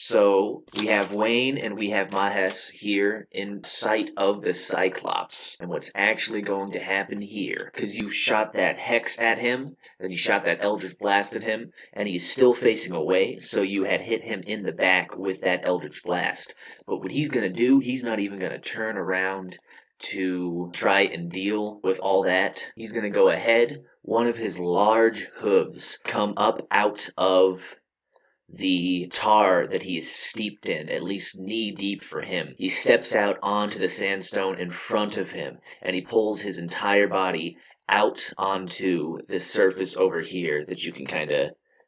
So we have Wayne and we have Maahes here in sight of the Cyclops. And what's actually going to happen here, because you shot that Hex at him, then you shot that Eldritch Blast at him, and he's still facing away, so you had hit him in the back with that Eldritch Blast. But what he's going to do, he's not even going to turn around to try and deal with all that. He's going to go ahead. One of his large hooves come up out of the tar that he is steeped in, at least knee-deep for him. He steps out onto the sandstone in front of him, and he pulls his entire body out onto the surface over here that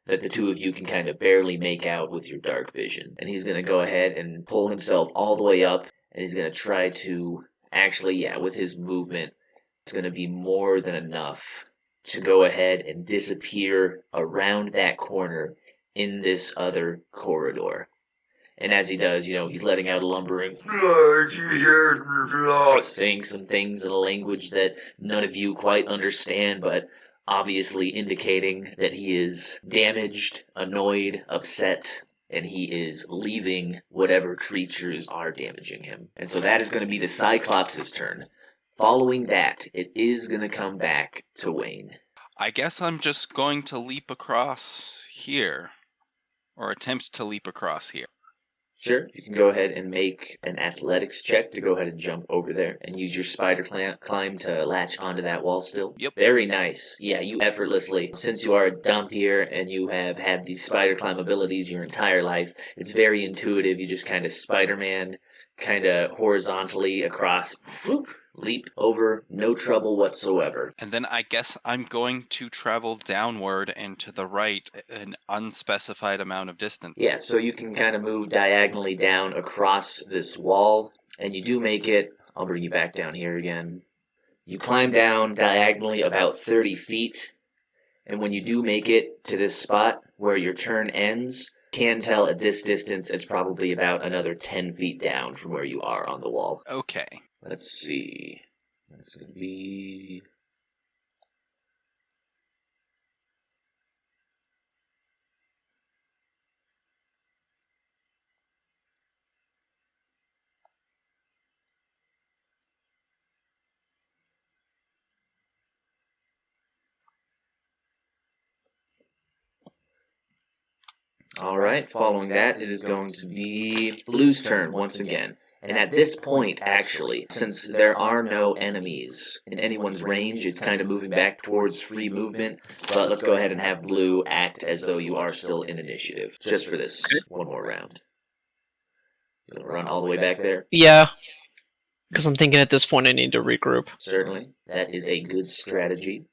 the two of you can kind of barely make out with your dark vision. And he's going to go ahead and pull himself all the way up, and he's going to try to, with his movement, it's going to be more than enough to go ahead and disappear around that corner in this other corridor. And as he does, he's letting out a lumbering, saying some things in a language that none of you quite understand, but obviously indicating that he is damaged, annoyed, upset, and he is leaving whatever creatures are damaging him. And so that is going to be the Cyclops' turn. Following that, it is going to come back to Wayne. I guess I'm just going to leap across here. Or attempt to leap across here. Sure, you can go ahead and make an athletics check to go ahead and jump over there and use your spider climb to latch onto that wall still. Yep. Very nice. Yeah, you effortlessly, since you are a Dhampir and you have had these spider climb abilities your entire life, it's very intuitive. You just kind of Spider-Man, kind of horizontally across, whoop, leap over, no trouble whatsoever. And then I guess I'm going to travel downward and to the right an unspecified amount of distance. Yeah, so you can kind of move diagonally down across this wall, and you do make it. I'll bring you back down here again. You climb down diagonally about 30 feet, and when you do make it to this spot where your turn ends, can tell at this distance it's probably about another 10 feet down from where you are on the wall. Okay. Let's see. That's going to be... Alright, following that, it is going to be Blue's turn once again. And at this point, actually, since there are no enemies in anyone's range, it's kind of moving back towards free movement. But let's go ahead and have Blue act as though you are still in initiative, just for this one more round. You want to run all the way back there? Yeah, because I'm thinking at this point I need to regroup. Certainly. That is a good strategy.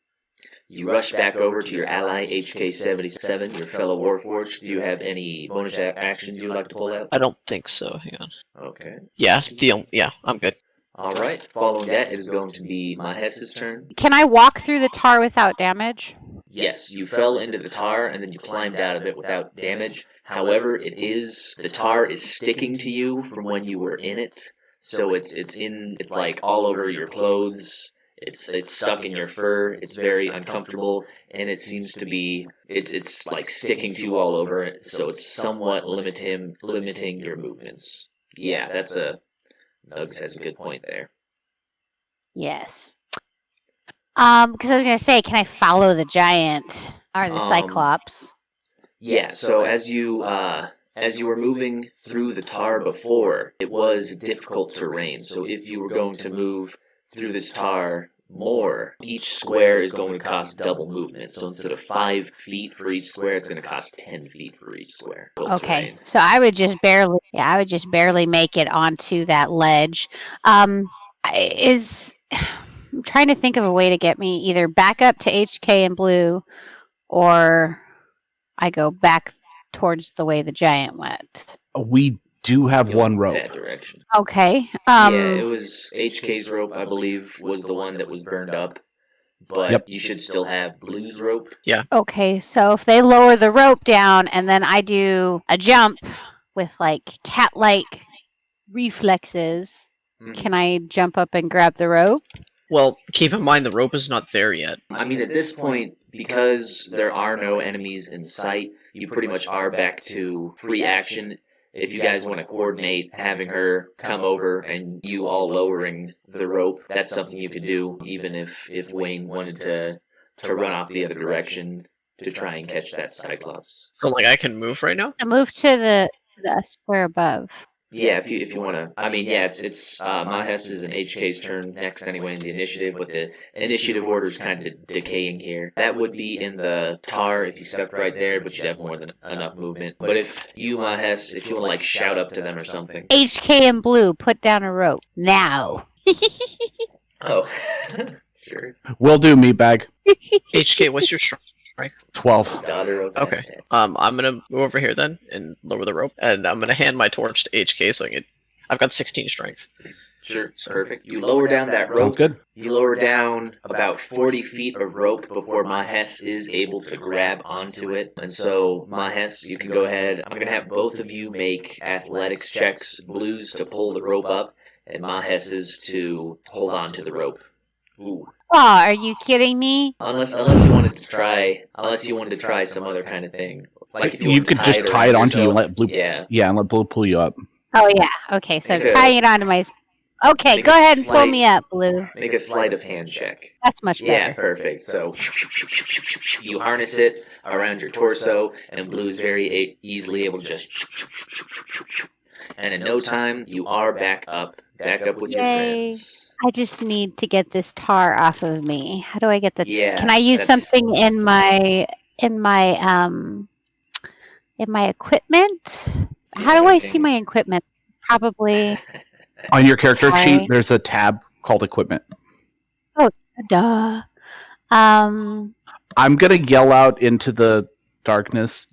You rush back over to your ally, HK-77, your fellow Warforged. Do you have any bonus actions you would like to pull out? I don't think so. Hang on. Okay. Yeah, I'm good. All right. Following that, it is going to be Maahes' turn. Can I walk through the tar without damage? Yes, you fell into the tar and then you climbed out of it without damage. However, the tar is sticking to you from when you were in it. So it's like all over your clothes. It's stuck in your fur. It's very uncomfortable, and it seems to be it's like sticking to you all over it. So it's somewhat limiting your movements. Yeah, Nugs has a good point there. Yes. Because I was gonna say, can I follow the giant or the Cyclops? Yeah. So as you were moving through the tar before, it was difficult terrain. So if you were going to move through this tar more, each square is going to cost double movement. So instead of 5 feet for each square, it's going to cost 10 feet for each square. Okay, Terrain. so I would just barely make it onto that ledge. I'm trying to think of a way to get me either back up to HK and Blue, or I go back towards the way the giant went. We do have one rope. That direction. Okay. Yeah, it was HK's rope, I believe, was the one that was burned up. But you should still have Blue's rope. Yeah. Okay, so if they lower the rope down and then I do a jump with like cat-like reflexes, can I jump up and grab the rope? Well, keep in mind the rope is not there yet. I mean, at this point, because there are no enemies in sight, you pretty much are back to free action. if you guys want to coordinate having her come over and you all lowering the rope, that's something you could do, even if Wayne wanted to run off the other direction to try and catch that Cyclops. So like I can move right now? I move to the square above. Yeah, if you want to. I mean, yeah, it's Maahes' and HK's turn next anyway in the initiative, but the initiative order is kind of decaying here. That would be in the tar if you stepped right there, but you'd have more than enough movement. But if you, Maahes, if you want to like shout up to them or something. HK and Blue, put down a rope now. Oh, sure. Will do, meatbag. HK, what's your strength? 12. Daughter of Okay. Bastet. I'm gonna move over here then and lower the rope, and I'm gonna hand my torch to HK so I can. I've got 16 strength. Sure, perfect. You lower down that rope. Sounds good. You lower down about 40 feet of rope before Maahes is able to grab onto it. And so, Maahes, you can go ahead. I'm going to have both of you make athletics checks. Blue's to pull the rope up, and Mahes's to hold on to the rope. Ooh. Oh, are you kidding me? Unless you wanted to try some other kind of thing. Like if You wanted to could just tie around it onto you and yourself. let Blue. Yeah. Yeah, and let Blue pull you up. Oh yeah. Okay, so I'm Make a- tying it onto my. Okay, make go a ahead and pull slight- me up, Blue. Make a sleight of hand check. That's much Yeah, better. perfect. So you harness it around your torso, and Blue is very easily able to just. And in no time, you are back up with your Yay. friends. I just need to get this tar off of me. How do I get the? Yeah. Can I use that's- something in my equipment? How do I see my equipment? Probably. On your character Sorry. sheet, there's a tab called Equipment. Duh. I'm gonna yell out into the darkness.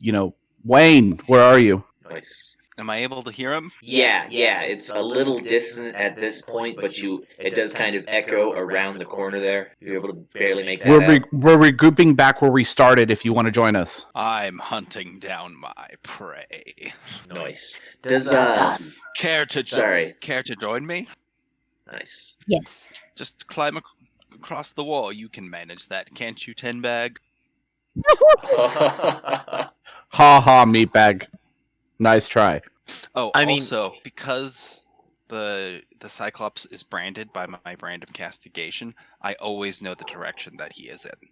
Wayne, where are you? Nice. Am I able to hear him? Yeah. It's a little distant at this point, but it does kind of echo around the corner there. You're able to barely make that out. We're regrouping back where we started. If you want to join us. I'm hunting down my prey. Nice. Does Care to join me? Nice. Yes. Just climb across the wall. You can manage that, can't you, 10 bag? Ha ha, meatbag. Nice try. Oh, I mean- also, because the Cyclops is branded by my brand of castigation, I always know the direction that he is in.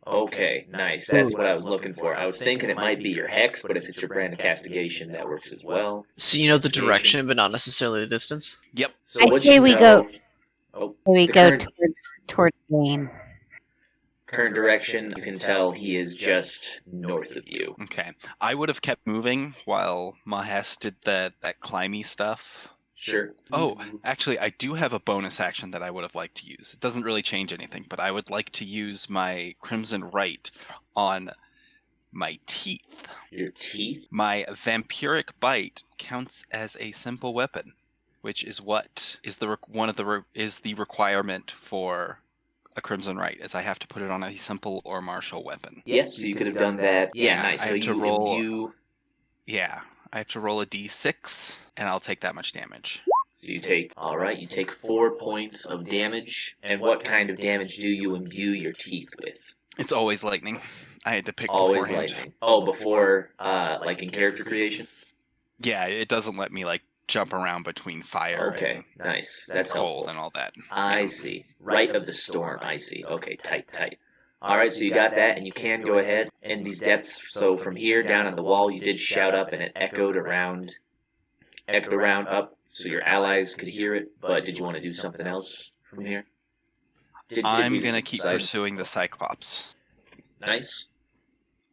Okay, nice. That's what I was looking for. I was thinking it might be your hex, but if it's your brand of castigation, that works as well. So you know the direction, but not necessarily the distance. Yep. So I what say you we know- go- Oh, Here we the go current- towards Wayne. current direction, you can tell he is just north of you. Okay. I would have kept moving while Maahes did that climby stuff. Sure. Oh, actually, I do have a bonus action that I would have liked to use. It doesn't really change anything, but I would like to use my Crimson Right on my teeth. Your teeth? My vampiric bite counts as a simple weapon, which is what is the requirement for a Crimson Right, is I have to put it on a simple or martial weapon. Yeah, so you could have done that. Yeah, nice. I So have to you roll. Yeah, I have to roll a d6, and I'll take that much damage. So you take 4 points of damage. And what kind of damage do you imbue your teeth with? It's always lightning. I had to pick Always beforehand. lightning. Oh, before, like in character creation? Yeah, it doesn't let me jump around between fire Okay, and nice. That's cold helpful. and all that. I see. Right of the storm, I see. Okay, tight. Alright, so you got that, and you can go ahead. And these depths, so from here down on the wall, you did shout up, and it echoed around up, so your allies could hear it. But did you want to do something else from here? I'm we gonna keep decide? pursuing the Cyclops. Nice.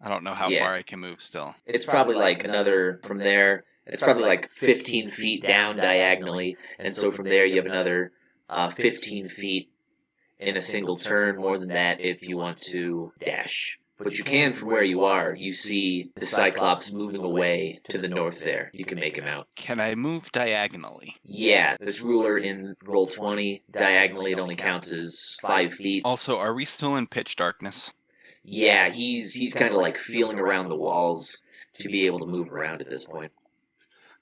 I don't know how Yeah. far I can move still. It's probably like another, from there, it's probably like 15 feet down diagonally, and so from there you have another 15 feet in a single turn, more than that if you want to dash. But you can, from where you are, you see the Cyclops moving away to the north there. You can make him out. Can I move diagonally? Yeah, this ruler in roll 20, diagonally it only counts as 5 feet. Also, are we still in pitch darkness? Yeah, he's kind of like feeling around the walls to be able to move around at this point.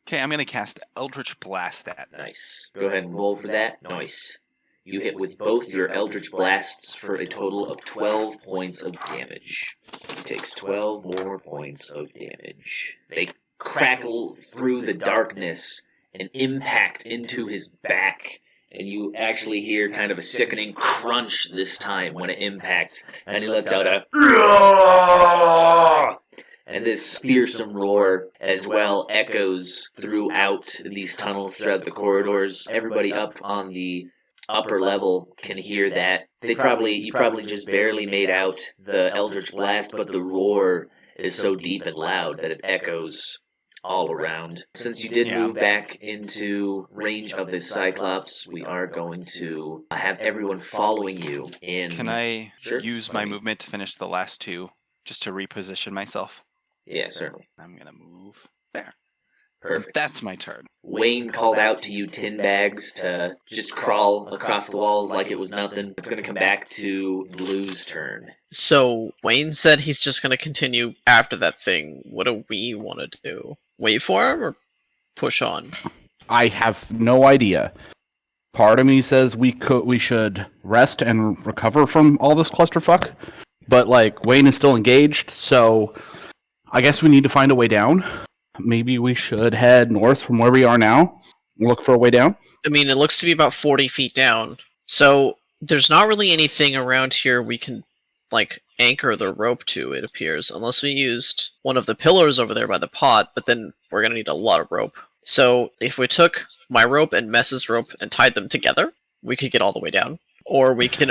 Okay, I'm gonna cast Eldritch Bastet. Nice. Go ahead and roll for that. Nice. You hit with both your Eldritch Blasts for a total of 12 points of damage. He takes 12 more points of damage. Make crackle through the darkness and impact into his back. And you actually hear kind of a sickening crunch this time when it impacts. And he lets out a... And this fearsome roar as well echoes throughout these tunnels, throughout the corridors. Everybody up on the upper level can hear that. You probably just barely made out the Eldritch Blast, but the roar is so deep and loud that it echoes all around. Since you did move back into range of this Cyclops, we are going to have everyone following you in... Can I use my movement to finish the last two, just to reposition myself? Yeah, certainly. I'm going to move there. Perfect. That's my turn. Wayne called out to you tin bags to just crawl across the walls like it was nothing. It's going to come back to Blue's turn. So Wayne said he's just going to continue after that thing. What do we want to do? Wait for him or push on? I have no idea. Part of me says we should rest and recover from all this clusterfuck, but like Wayne is still engaged, so I guess we need to find a way down. Maybe we should head north from where we are now and look for a way down. I mean, it looks to be about 40 feet down. So there's not really anything around here we can, like, anchor the rope to, it appears. Unless we used one of the pillars over there by the pot, but then we're going to need a lot of rope. So if we took my rope and Mess's rope and tied them together, we could get all the way down. Or we could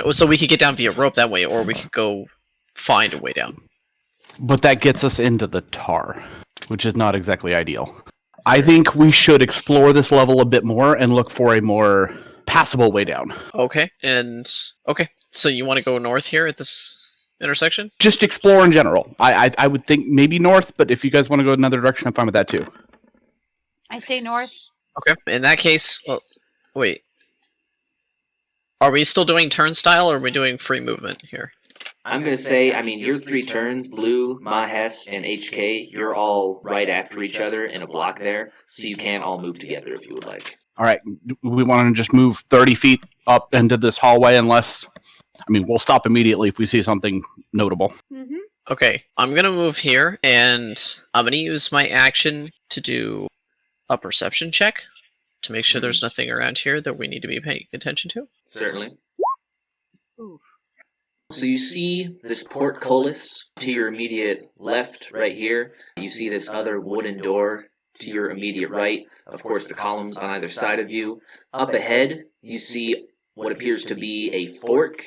get down via rope that way, or we could go find a way down. But that gets us into the tar, which is not exactly ideal. I think we should explore this level a bit more and look for a more passable way down. Okay, so you want to go north here at this intersection? Just explore in general. I would think maybe north, but if you guys want to go another direction, I'm fine with that too. I say north. Okay, in that case, wait. Are we still doing turnstile, or are we doing free movement here? I'm going to say, your 3 turns, Blue, Maahes, and HK, you're all right after each other in a block there, so you can all move together if you would like. All right, we want to just move 30 feet up into this hallway unless... we'll stop immediately if we see something notable. Mm-hmm. Okay, I'm going to move here, and I'm going to use my action to do a perception check to make sure there's nothing around here that we need to be paying attention to. Certainly. Ooh. So you see this portcullis to your immediate left, right here. You see this other wooden door to your immediate right. Of course, the columns on either side of you. Up ahead, you see what appears to be a fork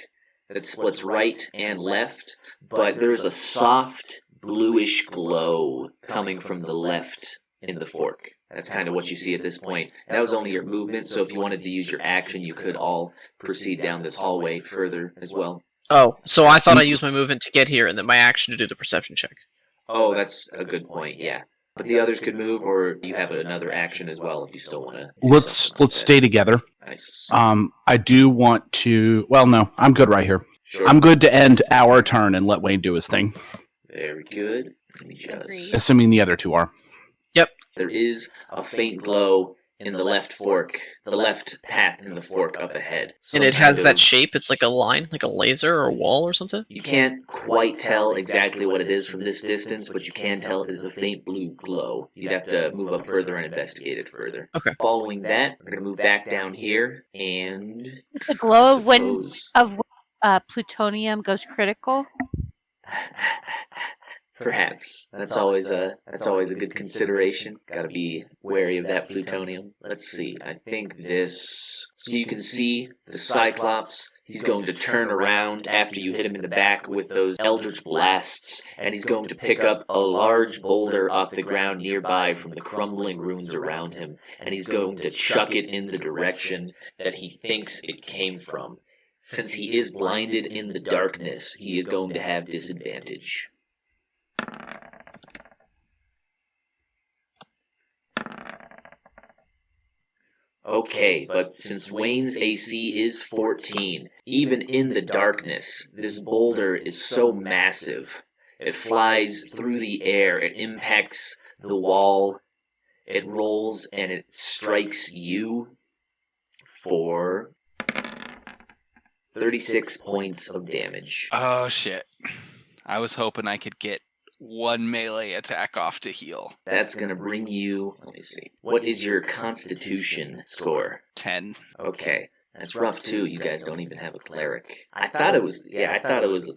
that splits right and left, but there's a soft bluish glow coming from the left in the fork. That's kind of what you see at this point. That was only your movement, so if you wanted to use your action, you could all proceed down this hallway further as well. Oh, so I thought I used my movement to get here, and then my action to do the perception check. Oh, that's a good point, yeah. But the others could move, or you have another action as well if you still want to. Let's stay together. Nice. I do want to... Well, no, I'm good right here. Sure. I'm good to end our turn and let Wayne do his thing. Very good. Let me just... Agreed. Assuming the other two are. Yep. There is a faint glow in the left fork, the left path in the fork up ahead. And it has that shape, it's like a line, like a laser or a wall or something? You can't quite tell exactly what it is from this distance, but you can tell it is a faint blue glow. You'd have to move up further and investigate it further. Okay. Following that, we're going to move back down here, and... It's a glow of when suppose- plutonium goes critical. Perhaps. That's always a good consideration. Gotta be wary of that plutonium. Let's see. I think this... So you can see the Cyclops. He's going to turn around after you hit him in the back with those Eldritch Blasts, and he's going to pick up a large boulder off the ground nearby from the crumbling ruins around him, and he's going to chuck it in the direction that he thinks it came from. Since he is blinded in the darkness, he is going to have disadvantage. Okay, but since Wayne's AC is 14, even in the darkness, this boulder is so massive. It flies through the air, it impacts the wall, it rolls, and it strikes you for 36 points of damage. Oh, shit. I was hoping I could get one melee attack off to heal. That's gonna bring you, let me see. What is your constitution score? 10. Okay. That's rough too. You guys don't even have a cleric. I thought it was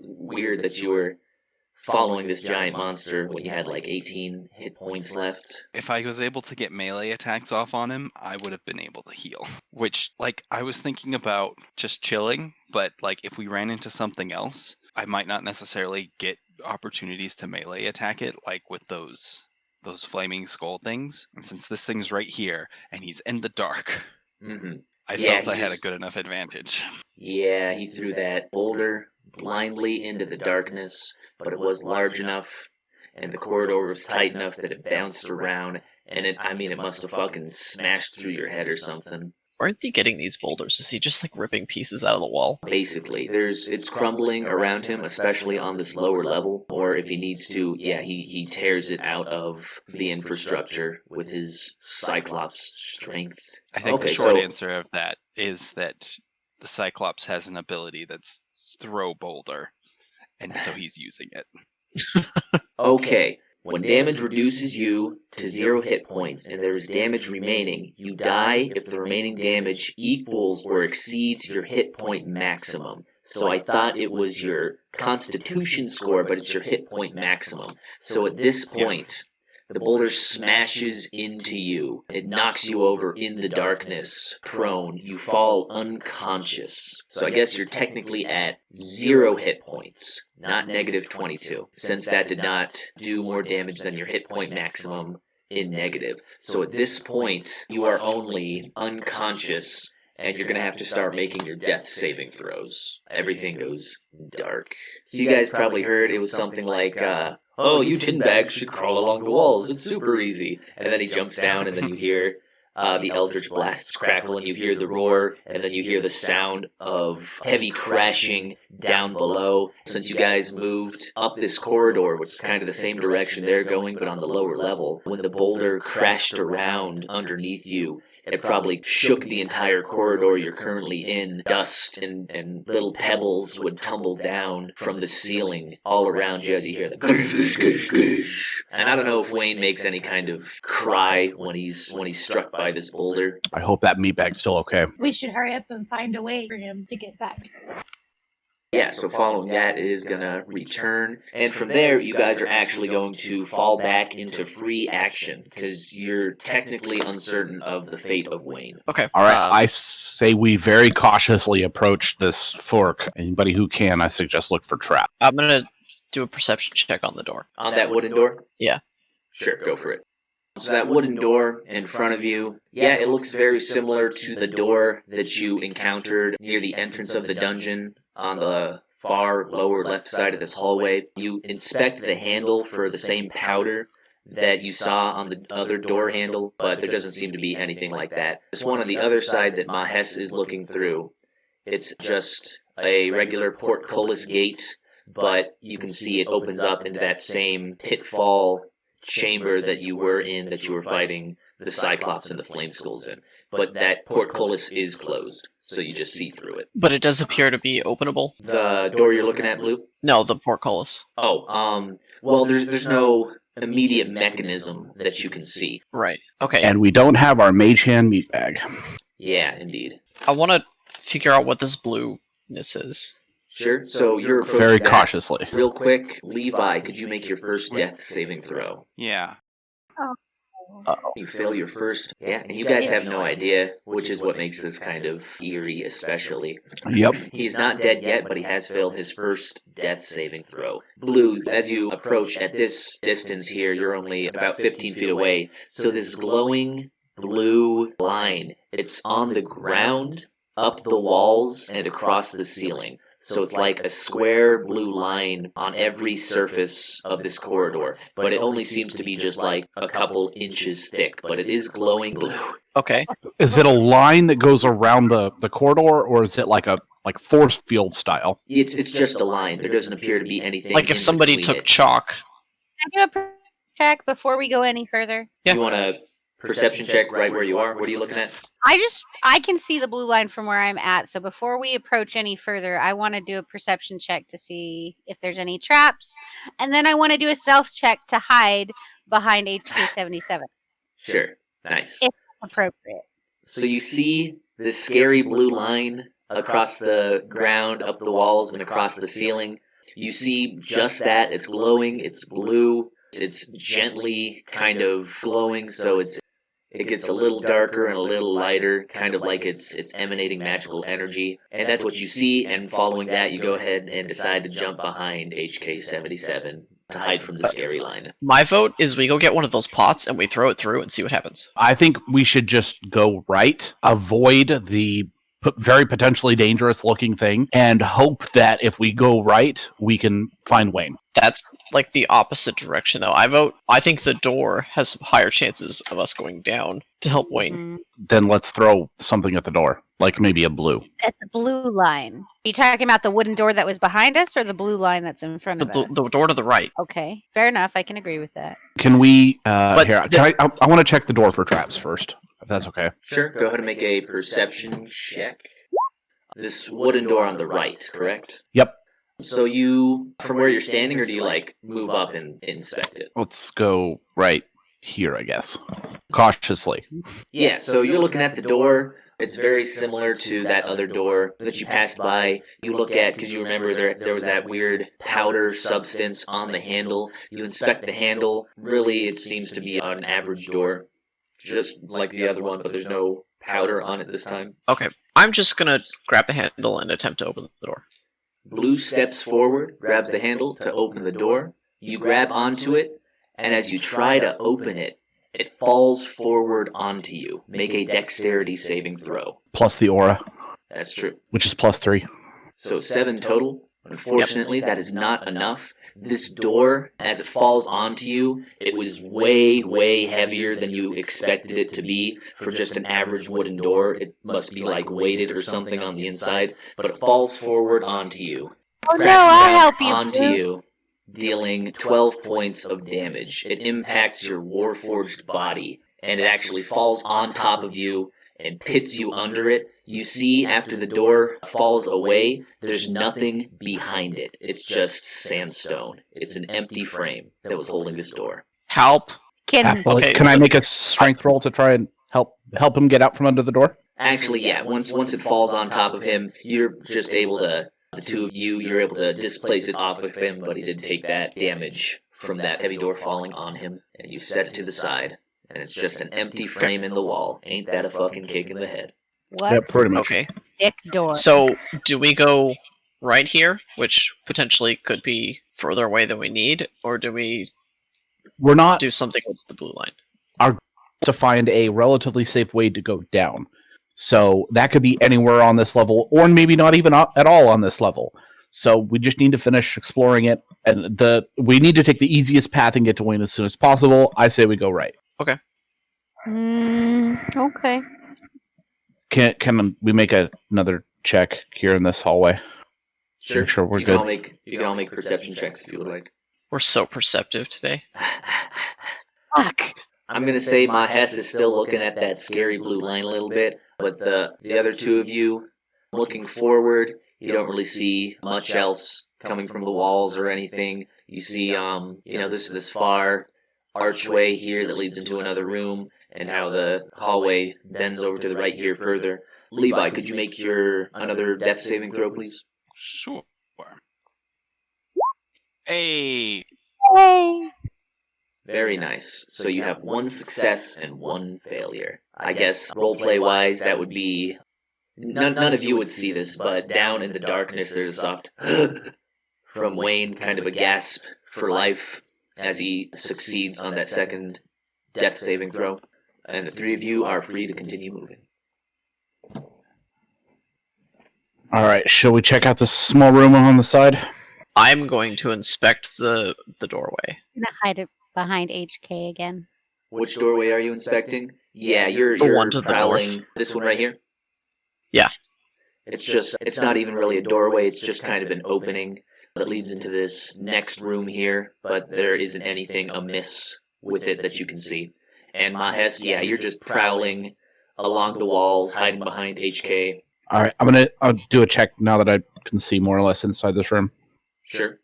weird that you were following this giant monster when you had like 18 hit points left. If I was able to get melee attacks off on him, I would have been able to heal. Which, like, I was thinking about just chilling, but, like, if we ran into something else, I might not necessarily get opportunities to melee attack it, like with those flaming skull things. And since this thing's right here, and he's in the dark, I felt I had a good enough advantage. Yeah, he threw that boulder blindly into the darkness, but it was large enough, and the corridor was tight enough that it bounced around, and it must have fucking smashed through your head or something. Where is he getting these boulders? Is he just like ripping pieces out of the wall? Basically, it's crumbling around him, especially on this lower level, or if he needs to, he tears it out of the infrastructure with his Cyclops strength. I think the short answer of that is that the Cyclops has an ability that's throw boulder, and so he's using it. Okay. When damage reduces you to 0 hit points and there is damage remaining, you die if the remaining damage equals or exceeds your hit point maximum. So I thought it was your constitution score, but it's your hit point maximum. So at this point, the boulder smashes into you. It knocks you over in the darkness, prone. You fall unconscious. So I guess you're technically at 0 hit points, not negative 22, since that did not do more damage than your hit point maximum in negative. So at this point, you are only unconscious, and you're going to have to start making your death saving throws. Everything goes dark. So you guys probably heard it was something like, oh, you tin bags should crawl along the walls. It's super easy. And then he jumps down, and then you hear the Eldritch blasts crackle, and you hear the roar, and then you hear the sound of heavy crashing down below. Since you guys moved up this corridor, which is kind of the same direction they're going, but on the lower level, when the boulder crashed around underneath you, it probably shook the entire corridor you're currently in. Dust and little pebbles would tumble down from the ceiling all around you as you hear the gush, gush, gush. And I don't know if Wayne makes any kind of cry when he's struck by this boulder. I hope that meatbag's still okay. We should hurry up and find a way for him to get back. Yeah, so following that, it is going to return. And from there, you guys are actually going to fall back into free action, because you're technically uncertain of the fate of Wayne. Okay. All right, I say we very cautiously approach this fork. Anybody who can, I suggest look for trap. I'm going to do a perception check on the door. On that wooden door? Yeah. Sure, go for it. So that wooden door in front of you, yeah, it looks very similar to the door that you encountered near the entrance of the dungeon on the far lower left side of this hallway. You inspect the handle for the same powder that you saw on the other door handle, but there doesn't seem to be anything like that. This one on the other side that Maahes is looking through, it's just a regular portcullis gate, but you can see it opens up into that same pitfall chamber that you were in, that you were fighting the Cyclops and the Flame Skulls in. But that portcullis is closed, so you just see through it. But it does appear to be openable. The door you're looking at, Blue? No, the portcullis. Oh, well, there's no immediate mechanism that you can see. Right. Okay. And we don't have our mage hand meatbag. Yeah, indeed. I want to figure out what this blueness is. Sure, so you're approaching Very that. cautiously. Real quick, Levi, could you make your first death saving throw? Yeah. You fail your first. Yeah, and you guys have no idea, which is what makes this kind of eerie, especially. Yep. He's not dead yet, but he has failed his first death saving throw. Blue, as you approach at this distance here, you're only about 15 feet away. So this glowing blue line, it's on the ground, up the walls, and across the ceiling. So it's like a square blue line on every surface of this corridor, but it only seems to be just like a couple inches thick, but it is glowing blue. Okay. Is it a line that goes around the corridor, or is it like force field style? It's just a line. There doesn't appear to be anything. Like if somebody between took it. chalk. Can I do a check before we go any further? Yeah. You want to perception check right where you are. What are you looking at? I can see the blue line from where I'm at. So before we approach any further, I want to do a perception check to see if there's any traps, and then I want to do a stealth check to hide behind HK-77. Sure. Nice. If appropriate. So you see this scary blue line across the ground, up the walls, and across the ceiling. You see just that. It's glowing. It's blue. It's gently kind of glowing, so it gets a little darker and a little lighter, kind of like it's emanating magical energy. And that's what you see, and following that, you go ahead and decide to jump behind HK-77 to hide from the scary line. My vote is we go get one of those pots and we throw it through and see what happens. I think we should just go right, avoid the very potentially dangerous looking thing, and hope that if we go right, we can find Wayne. That's like the opposite direction, though. I think the door has higher chances of us going down to help Wayne. Mm-hmm. Then let's throw something at the door, like maybe a blue. At the blue line. Are you talking about the wooden door that was behind us, or the blue line that's in front of us? The door to the right. Okay, fair enough. I can agree with that. Can we? But here, I want to check the door for traps first, if that's okay. Sure, go ahead and make a perception check. This wooden door on the right, correct? Yep. So you, from where you're standing, or do you, move up and inspect it? Let's go right here, I guess. Cautiously. Yeah, so you're looking at the door. It's very similar to that other door that you passed by. You look at, because you remember there was that weird powder substance on the handle. You inspect the handle. Really, it seems to be an average door, just like the other one, but there's no powder on it this time. Okay, I'm just gonna grab the handle and attempt to open the door. Blue steps forward, grabs the handle to open the door. You grab onto it, and as you try to open it, it falls forward onto you. Make a dexterity saving throw. Plus the aura, That's true. which is +3. So 7 total. Unfortunately, that is not enough. This door, as it falls onto you, it was way, way heavier than you expected it to be for just an average wooden door. It must be weighted or something on the inside, but it falls forward onto you. Oh no, Crashing I'll down help you. onto Blue. you, dealing 12 points of damage. It impacts your Warforged body, and it actually falls on top of you and pits you under it. You see, after the door falls away, there's nothing behind it. It's just sandstone. It's an empty frame that was holding this door. Help! Can Can I make a strength roll to try and help him get out from under the door? Actually, yeah, once it falls on top of him, you're just able to, the two of you, you're able to displace it off of him, but he did take that damage from that heavy door falling on him, and you set it to the side. And it's just an empty frame in the wall. Ain't that a fucking kick in the head? what? Yeah, pretty much. Okay, Dick door. so do we go right here, which potentially could be further away than we need, or do we We're not do something with the blue line? to find a relatively safe way to go down. So that could be anywhere on this level, or maybe not even at all on this level. So we just need to finish exploring it, and we need to take the easiest path and get to Wayne as soon as possible. I say we go right. Okay. Okay. Can we make another check here in this hallway? Sure, Sure, we're you good. Can all make perception checks if you would like. We're so perceptive today. Fuck. I'm gonna say Maahes is still looking at that scary blue line a little bit, but the other two of you, looking forward, you don't really see much else coming from the walls or anything. You see, this far archway here that leads into another room, and how the hallway bends over to the right here further. Levi, could you make another death saving throw, please? Sure. Hey, Hey. Very nice. So you have 1 success and 1 failure. I guess roleplay wise, that would be none of you would see this, but down in the darkness, there's a soft from Wayne, kind of a gasp for life as he succeeds on that second death saving throw. And the 3 of you are free to continue moving. All right, shall we check out this small room on the side? I'm going to inspect the doorway. I'm gonna hide it behind HK again. Which doorway are you inspecting? Yeah, you're one to the prowling. north. This one right here? Yeah. It's not even really a doorway, it's just kind of an opening that leads into this next room here, but there isn't anything amiss with it that you can see. And Maahes, yeah, you're just prowling along the walls, hiding behind HK. All right, I'll do a check now that I can see more or less inside this room. Sure.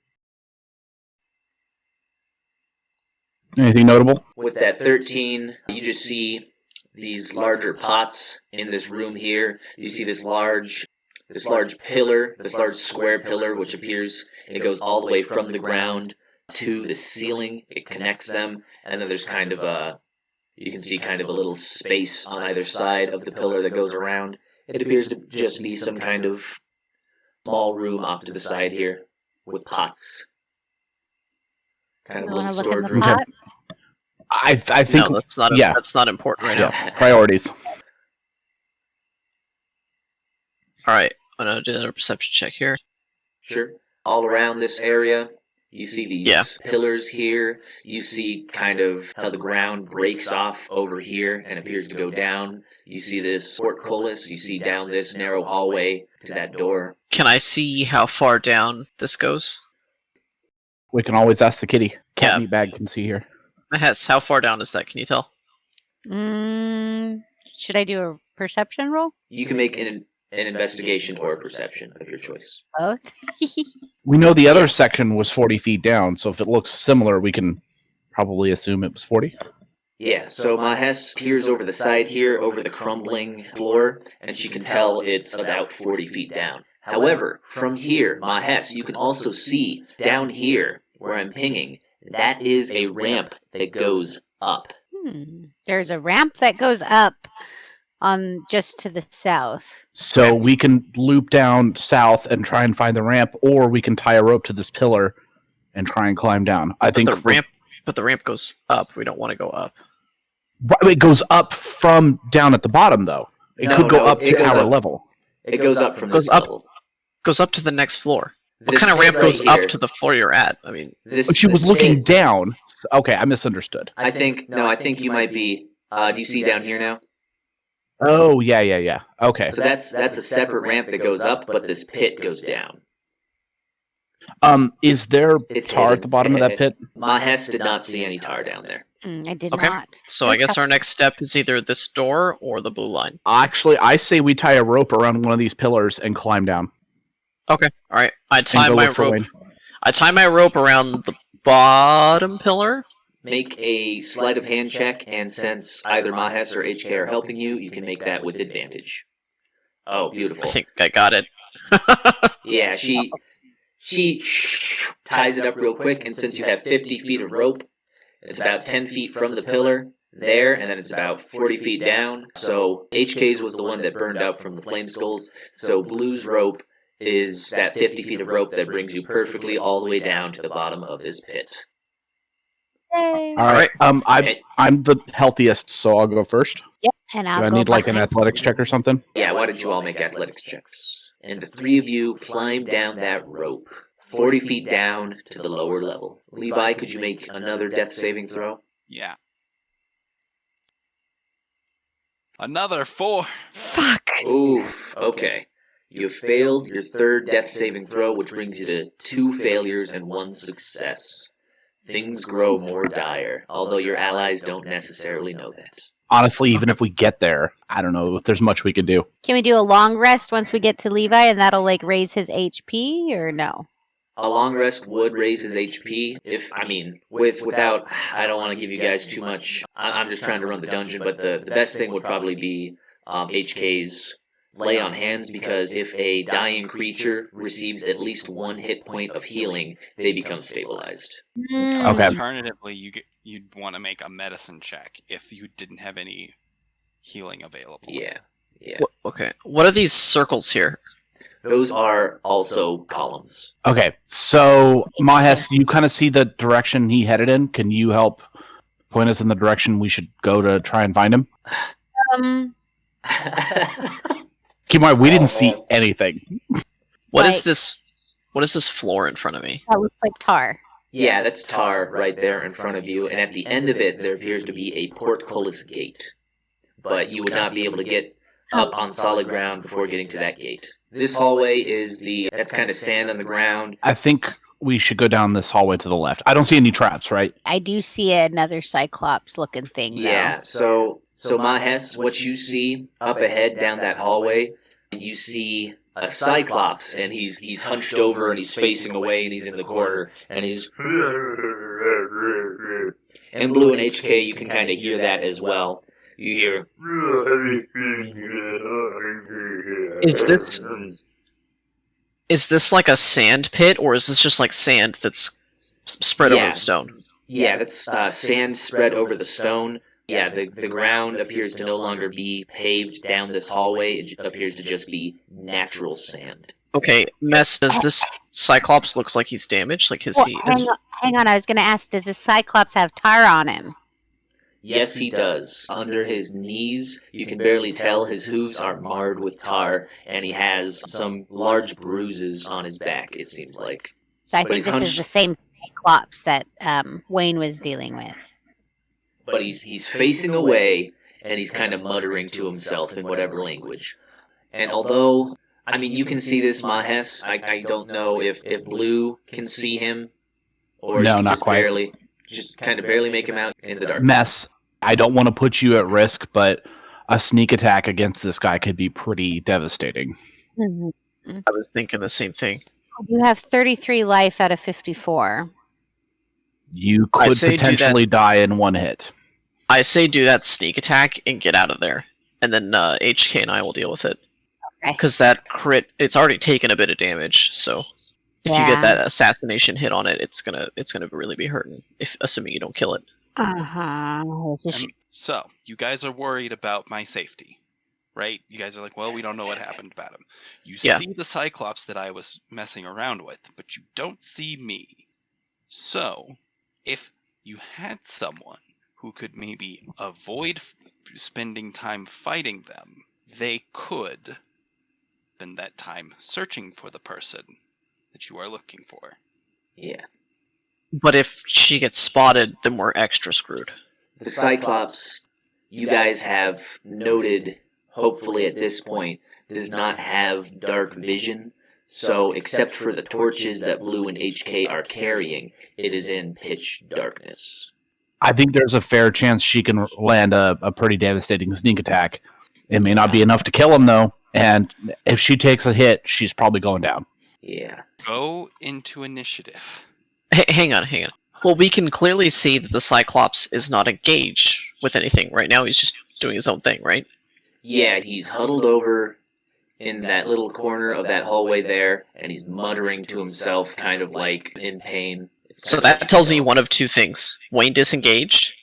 Anything notable? With that 13, you just see these larger pots in this room here. You see this large pillar, this large square pillar, which appears, and it goes all the way from the ground to the ceiling. It connects them, and then there's kind of you can see kind of a little space on either side of the pillar that goes around. It appears to just be some kind of small room off to the side here with pots. Kind of a little storage room. Pot? I think No, that's not. yeah. That's not important right now. Yeah, priorities. All right, I'm gonna do another perception check here. Sure. All around this area, you see these pillars here. You see kind of how the ground breaks off over here and appears to go down. You see this portcullis. You see down this narrow hallway to that door. Can I see how far down this goes? We can always ask the kitty. Yeah. Cat Meatbag can see here. Maahes, how far down is that? Can you tell? Should I do a perception roll? You can make an investigation or a perception of your choice. Both. We know the other section was 40 feet down, so if it looks similar, we can probably assume it was 40. Yeah, so Maahes peers over the side here, over the crumbling floor, and she can tell it's about 40 feet down. However, from here, Maahes, you can also see down here, where I'm pinging, that is a ramp that goes up. There's a ramp that goes up just to the south. So we can loop down south and try and find the ramp, or we can tie a rope to this pillar and try and climb down. I think the ramp goes up. We don't want to go up. It goes up from down at the bottom, though. It could go up to our level. It goes up from this level. Goes up to the next floor. What This kind of pit ramp right goes here, up to the floor you're at? I mean, But she was looking down. Okay, I misunderstood. I think you might be. Do you see down here now? Oh, yeah. Okay. So that's a separate ramp that goes up, but this pit goes down. Is there It's tar at hidden. the bottom of that pit? Maahes did not see any tar down there. I did Okay. not. so I guess our next step is either this door or the blue line. Actually, I say we tie a rope around one of these pillars and climb down. Okay. All right. I And tie go my look for rope. Wayne. I tie my rope around the bottom pillar. Make a sleight of hand check, and since either Maahes or HK are helping you, you can make that with advantage. Oh, beautiful. I think I got it. Yeah, she ties it up real quick, and since you have 50 feet of rope, it's about 10 feet from the pillar there, and then it's about 40 feet down. So HK's was the one that burned up from the flame skulls, so Blue's rope is that 50 feet of rope that brings you perfectly all the way down to the bottom of this pit. Yay. All right. I'm the healthiest, so I'll go first. Yep. And Do I'll I go need like an behind. athletics check or something? Yeah, why don't you all make athletics checks? And the three of you climb down that rope, 40 feet down to the lower level. Levi, could you make another death saving throw? Yeah. Another 4. Fuck. Oof, okay. You failed your third death saving throw, which brings you to 2 failures and 1 success. Things grow more dire, although your allies don't necessarily know that. Honestly, even if we get there, I don't know if there's much we could do. Can we do a long rest once we get to Levi, and that'll like raise his HP, or no? A long rest would raise his HP. Without, I don't want to give you guys too much. I'm just trying to run the dungeon, but the best thing would probably be HK's lay on hands, because if a dying creature receives at least 1 hit point of healing, they become stabilized. Okay. Alternatively, you'd want to make a medicine check if you didn't have any healing available. Yeah. Okay. What are these circles here? Those are also columns. Okay, so Maahes, you kind of see the direction he headed in. Can you help point us in the direction we should go to try and find him? Keep in mind, we didn't see anything. What is Right. this? What is this floor in front of me? That looks like tar. Yeah, that's tar right there in front of you, and at the end of it, there appears to be a portcullis gate. But you would not be able to get up on solid ground before getting to that gate. This hallway is that's kind of sand on the ground. I think we should go down this hallway to the left. I don't see any traps, right? I do see another Cyclops-looking thing, Yeah, though. so Maahes, what you see up ahead down that hallway, you see a Cyclops, and he's hunched over and he's facing away and he's in the corner and he's and Blue and HK, you can kind of hear that as well. You hear Is this like a sand pit, or is this just like sand that's spread over the stone? Yeah, that's sand spread over the stone. Yeah, the ground appears to no longer be paved down this hallway. It appears to just be natural sand. Okay, Mess, does this Cyclops looks like he's damaged? Like, Hang on, I was going to ask, does this Cyclops have tar on him? Yes, he does. Under his knees, you can barely tell his hooves are marred with tar, and he has some large bruises on his back, it seems like. So I think this is the same Cyclops that Wayne was dealing with. But he's facing away, and he's kind of muttering to himself in whatever language. And although, I mean, you can see this, Maahes, I don't know if Blue can see him, or no, you not just quite. Just kind of barely make him out in the dark. Mess, I don't want to put you at risk, but a sneak attack against this guy could be pretty devastating. I was thinking the same thing. You have 33 life out of 54. You could potentially die in one hit. I say do that sneak attack and get out of there. And then HK and I will deal with it. Because that crit, it's already taken a bit of damage, so if you get that assassination hit on it, it's gonna really be hurting, assuming you don't kill it. So, you guys are worried about my safety, right? You guys are like, well, we don't know what happened about him. You see the Cyclops that I was messing around with, but you don't see me. So, if you had someone who could maybe avoid spending time fighting them, they could spend that time searching for the person that you are looking for. Yeah. But if she gets spotted, then we're extra screwed. The Cyclops, you guys have noted, hopefully at this point, does not have dark vision. So, except for the torches that Blue and HK are carrying, it is in pitch darkness. I think there's a fair chance she can land a pretty devastating sneak attack. It may not be enough to kill him, though, and if she takes a hit, she's probably going down. Yeah. Go into initiative. Hang on. Well, we can clearly see that the Cyclops is not engaged with anything. Right now, he's just doing his own thing, right? Yeah, he's huddled over in that little corner of that hallway there, and he's muttering to himself, kind of like in pain. So that tells me one of two things. Wayne disengaged.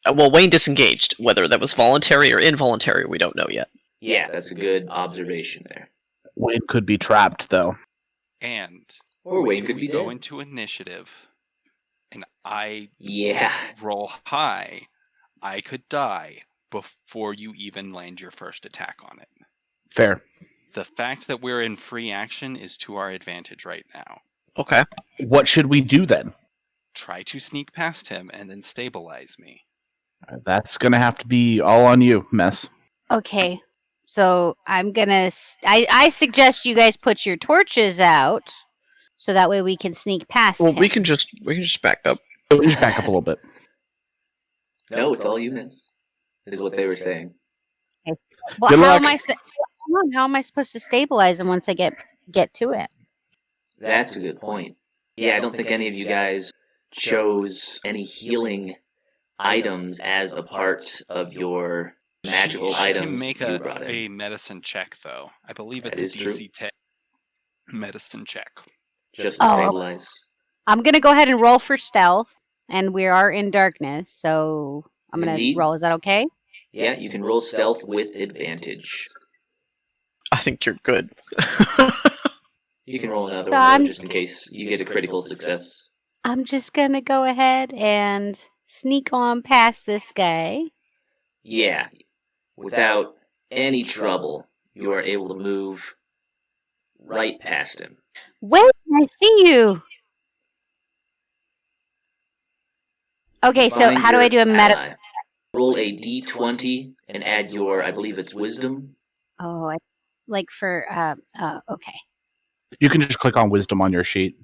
Wayne disengaged. Whether that was voluntary or involuntary, we don't know yet. Yeah, that's a good observation there. Wayne could be trapped, though. Or Wayne could be go dead. into initiative, and I roll high, I could die before you even land your first attack on it. Fair. The fact that we're in free action is to our advantage right now. Okay. What should we do then? Try to sneak past him and then stabilize me. That's going to have to be all on you, Mess. Okay. So I'm gonna. I suggest you guys put your torches out, so that way we can sneak past him. Well, we can just back up. We just back up a little bit. No, it's all you, Miss. Is what they were saying. Okay. Well, how am I supposed to stabilize him once I get to it? That's a good point. Yeah, I don't think any of you guys chose any healing items as a part of your magical items. She can make you brought in. a medicine check, though. I believe it's That a is DC 10 medicine check. Just to stabilize. I'm gonna go ahead and roll for stealth, and we are in darkness, so I'm gonna roll. Is that okay? Yeah, you can roll stealth with advantage. I think you're good. You can roll another one just in case you get a critical success. I'm just gonna go ahead and sneak on past this guy. Yeah, without any trouble, you are able to move right past him. Wait, I see you. Okay, so how do I do a meta? Roll a d20 and add your, I believe it's wisdom. Oh, okay. You can just click on wisdom on your sheet.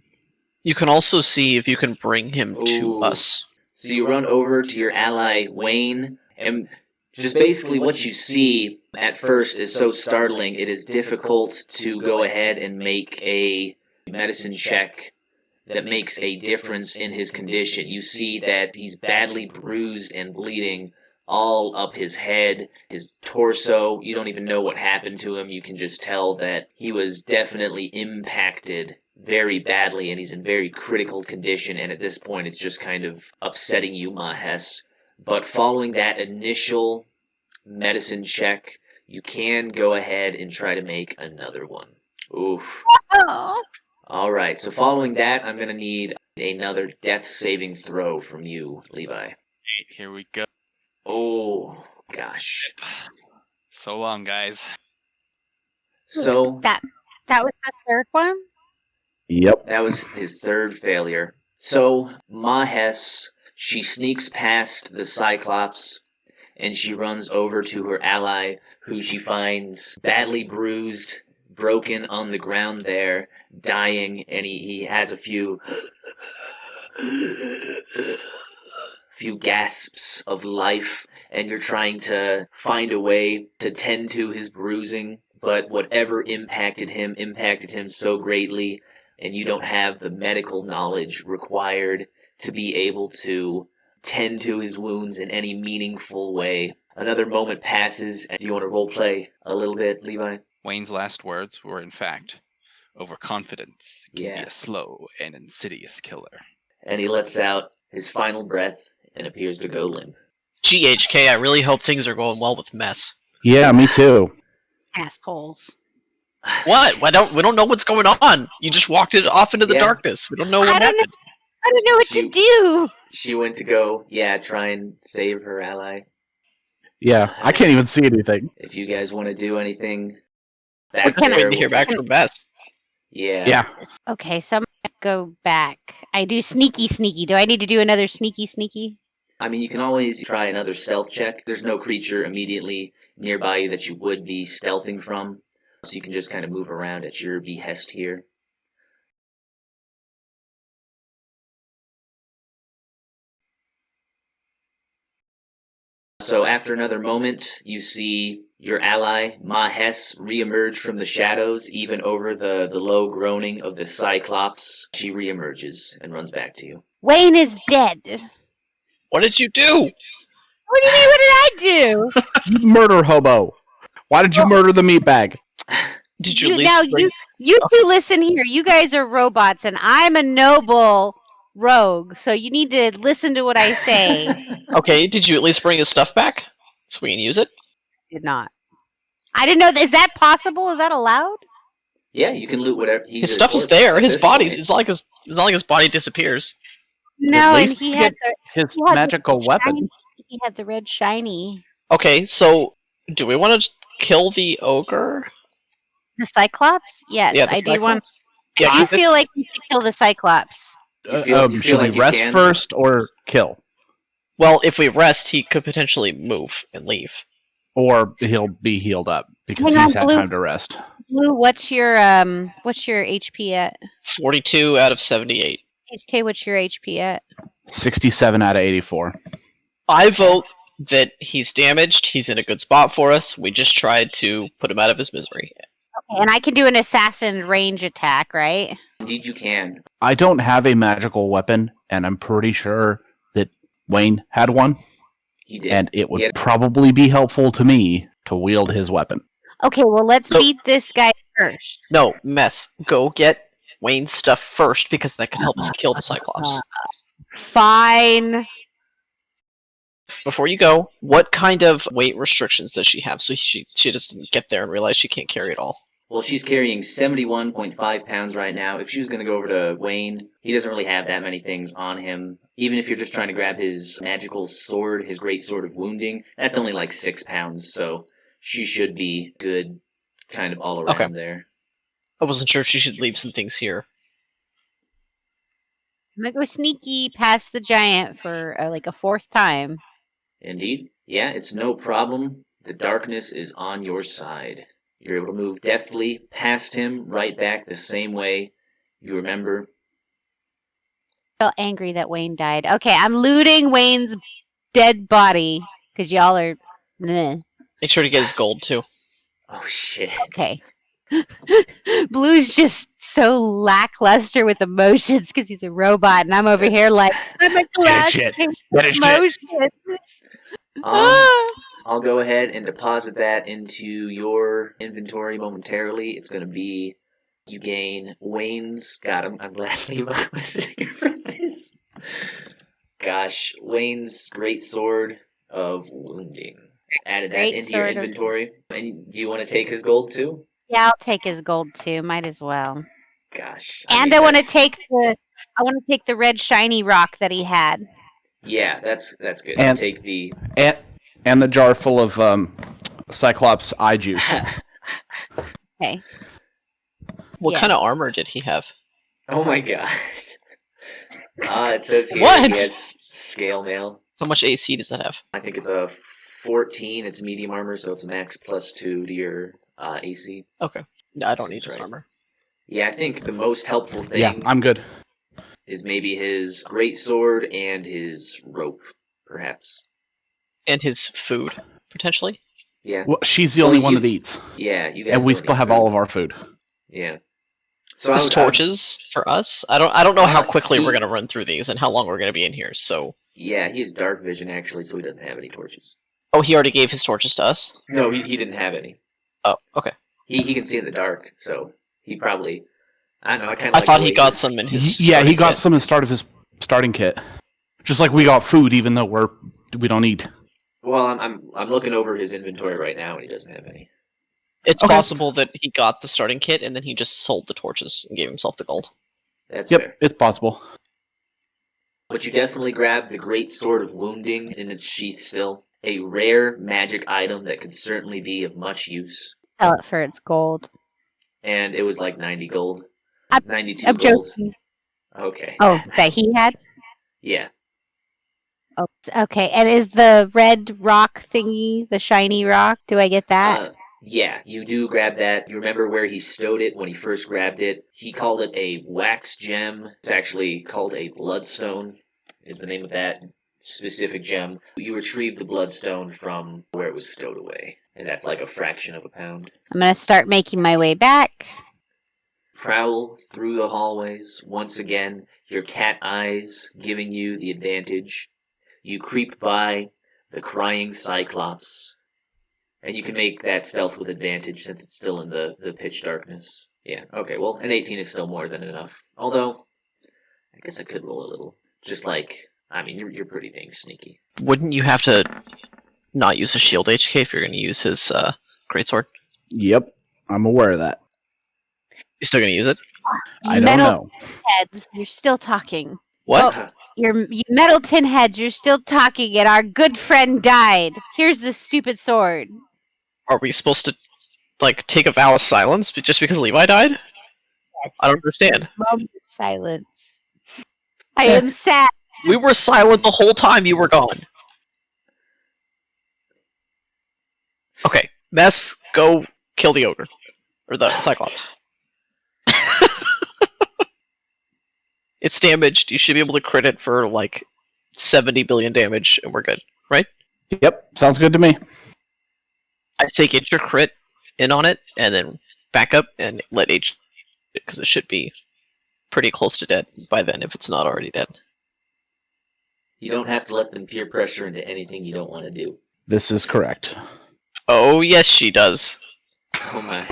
You can also see if you can bring him to Ooh. us. So you run over to your ally, Wayne, and just basically what you see at first is so startling, it is difficult to go ahead and make a medicine check that makes a difference in his condition. You see that he's badly bruised and bleeding all up his head, his torso. You don't even know what happened to him. You can just tell that he was definitely impacted very badly, and he's in very critical condition, and at this point it's just kind of upsetting you, Maahes. But following that initial medicine check, you can go ahead and try to make another one. Oof. Oh. Alright, so following that, I'm going to need another death saving throw from you, Levi. Here we go. Oh, gosh. So long, guys. So, That was the third one? Yep. that was his third failure. So, Maahes, she sneaks past the Cyclops, and she runs over to her ally, who she finds badly bruised, broken on the ground there, dying, and he has a few gasps of life, and you're trying to find a way to tend to his bruising, but whatever impacted him so greatly, and you don't have the medical knowledge required to be able to tend to his wounds in any meaningful way. Another moment passes, and do you want to roleplay a little bit, Levi? Wayne's last words were, in fact, overconfidence can be Yeah. a slow and insidious killer. And he lets out his final breath and appears to go limp. GHK, I really hope things are going well with Mess. Yeah, me too. Assholes. What? We don't know what's going on. You just walked it off into the Yeah. darkness. We don't know what I don't happened. I don't know what to do. She went to go, try and save her ally. Yeah, I can't even see anything. If you guys want to do anything We're back just there, waiting to hear back from Mess. Yeah. Yeah. Okay, so I'm gonna go back. I do sneaky. Do I need to do another sneaky? I mean, you can always try another stealth check. There's no creature immediately nearby you that you would be stealthing from, so you can just kind of move around at your behest here. So after another moment, you see your ally, Maahes, reemerge from the shadows, even over the low groaning of the Cyclops. She reemerges and runs back to you. Wayne is dead. What did you do? What do you mean? What did I do? You murder hobo. Why did you murder the meatbag? Did you at least You two listen here. You guys are robots, and I'm a noble rogue. So you need to listen to what I say. Okay, did you at least bring his stuff back so we can use it? Did not. I didn't know. Is that possible? Is that allowed? Yeah, you can loot whatever. His stuff is there. His body's. It's not like his body disappears. No, At and least he had His he had the magical weapon. shiny- He had the red shiny. Okay, so do we want to kill the ogre? The Cyclops? Yes, Yeah, the I do want. Cyclops. Yeah, I feel like we should kill the Cyclops. You feel Should like we you rest can? first or kill? well, if we rest, he could potentially move and leave. Or he'll be healed up because Hang on, he's had Blue. time to rest. Blue, what's your HP at? 42 out of 78. HK, what's your HP at? 67 out of 84. I vote that he's damaged. He's in a good spot for us. We just tried to put him out of his misery. Okay, and I can do an assassin range attack, right? Indeed, you can. I don't have a magical weapon, and I'm pretty sure that Wayne had one, He did. and it would Yes. probably be helpful to me to wield his weapon. Okay, well let's So- beat this guy first. No, Mess. Go get Wayne's stuff first because that can help us kill the Cyclops. Fine. Before you go, what kind of weight restrictions does she have so she doesn't get there and realize she can't carry it all? Well, she's carrying 71.5 pounds right now. If she was going to go over to Wayne, he doesn't really have that many things on him. Even if you're just trying to grab his magical sword, his great sword of wounding, that's only like 6 pounds, so she should be good kind of all around Okay. there. I wasn't sure if she should leave some things here. I'm gonna go sneaky past the giant for like a fourth time. Indeed. Yeah, it's no problem. The darkness is on your side. You're able to move deftly past him, right back the same way. You remember feel angry that Wayne died. Okay, I'm looting Wayne's dead body because y'all are. Meh. Make sure to get his gold too. Oh shit. Okay. Blue's just so lackluster with emotions because he's a robot, and I'm over here like I'm a class shit. with Get his shit. emotions. I'll go ahead and deposit that into your inventory momentarily. It's going to be, you gain Wayne's. God, I'm glad Levi was here for this. Gosh, Wayne's Great Sword of Wounding. Added that Great into your Sword of- inventory. And do you want to take his gold too? Yeah, I'll take his gold too. Might as well. Gosh. And I want to take the red shiny rock that he had. Yeah, that's good. And- I'll take the. And the jar full of Cyclops eye juice. Okay. What Yeah. kind of armor did he have? Oh my god. It says here What? he has scale mail. How much AC does that have? I think it's a 14. It's medium armor, so it's a max +2 to your AC. Okay. No, I don't Seems need his right. armor. Yeah, I think the most helpful thing Yeah, I'm good. is maybe his great sword and his rope, perhaps. And his food, potentially. Yeah, Well, she's the Well, only one you- that eats, yeah. You guys. and we don't still need have food. all of our food. Yeah. So His torches for us. I don't know how quickly he- we're gonna run through these and how long we're gonna be in here. So, Yeah, he has dark vision actually, so he doesn't have any torches. oh, he already gave his torches to us. No, he didn't have any. Oh, okay. He can see in the dark, so he probably. I don't know. I kind of. I thought he got some in his. Yeah, he starting got kit. some as start of his starting kit. Just like we got food, even though we don't eat. Well, I'm looking over his inventory right now, and he doesn't have any. It's Okay. possible that he got the starting kit and then he just sold the torches and gave himself the gold. That's Yep, fair. it's possible. But you definitely grab the Great Sword of Wounding in its sheath still. A rare magic item that could certainly be of much use. Sell it for its gold. And it was like 90 gold. I'm- 92 I'm gold. joking. Okay. Oh, that he had? Yeah. Oh, okay. And is the red rock thingy the shiny rock? Do I get that? Yeah, you do grab that. You remember where he stowed it when he first grabbed it? He called it a wax gem. It's actually called a bloodstone, is the name of that specific gem. You retrieve the bloodstone from where it was stowed away, and that's like a fraction of a pound. I'm going to start making my way back. Prowl through the hallways, once again, your cat eyes giving you the advantage. You creep by the crying Cyclops, and you can make that stealth with advantage since it's still in the pitch darkness. Yeah, okay, well, an 18 is still more than enough. Although, I guess I could roll a little. Just like, I mean, you're pretty dang sneaky. Wouldn't you have to not use a shield HK if you're going to use his greatsword? Yep, I'm aware of that. You still going to use it? You I don't metal know. heads, you're still talking. What? Oh. You metal tin heads, you're still talking, and our good friend died. Here's this stupid sword. Are we supposed to, like, take a vow of silence just because Levi died? I don't understand. Moment of silence. I am sad. We were silent the whole time you were gone. Okay, Mess, go kill the ogre. Or the Cyclops. It's damaged. You should be able to crit it for, like, 70 billion damage, and we're good, right? Yep, sounds good to me. I say get your crit in on it, and then back up and let H, because it should be pretty close to dead by then if it's not already dead. You don't have to let them peer pressure into anything you don't want to do. This is correct. Oh, yes, she does. Oh my.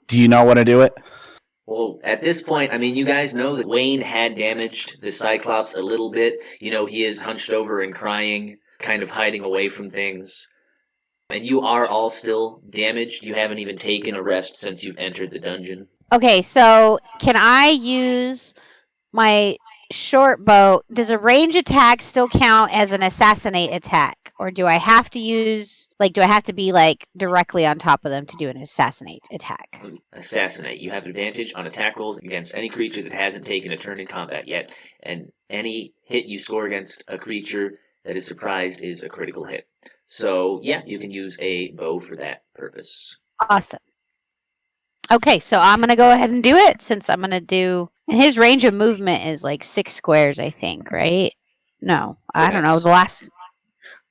Do you not want to do it? Well, at this point, I mean, you guys know that Wayne had damaged the Cyclops a little bit. You know, he is hunched over and crying, kind of hiding away from things. And you are all still damaged. You haven't even taken a rest since you've entered the dungeon. Okay, so can I use my short bow? Does a range attack still count as an assassinate attack? Or do I have to use, like, do I have to be, like, directly on top of them to do an assassinate attack? Assassinate. You have advantage on attack rolls against any creature that hasn't taken a turn in combat yet. And any hit you score against a creature that is surprised is a critical hit. So, yeah, you can use a bow for that purpose. Awesome. Okay, so I'm going to go ahead and do it since I'm going to do And his range of movement is like 6 squares, I think, right? No, I don't know. Perhaps.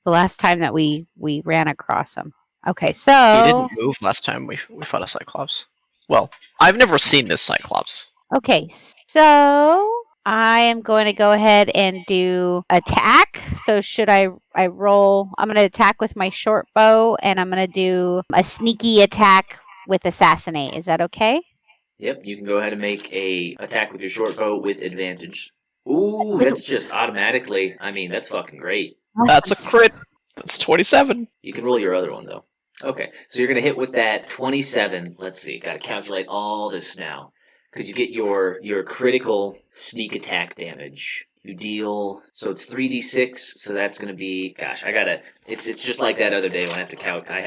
The last time that we ran across him. Okay, He so didn't move last time we fought a Cyclops. Well, I've never seen this Cyclops. okay, so I am going to go ahead and do attack. So should I roll? I'm going to attack with my short bow, and I'm going to do a sneaky attack with assassinate. Is that okay? Yep, you can go ahead and make a attack with your short bow with advantage. Ooh, that's just automatically. I mean, that's fucking great. That's a crit. That's 27. You can roll your other one, though. Okay, so you're going to hit with that 27. Let's see, got to calculate all this now. Because you get your critical sneak attack damage. You deal, so it's 3d6, so that's going to be, gosh, it's just like that other day when I had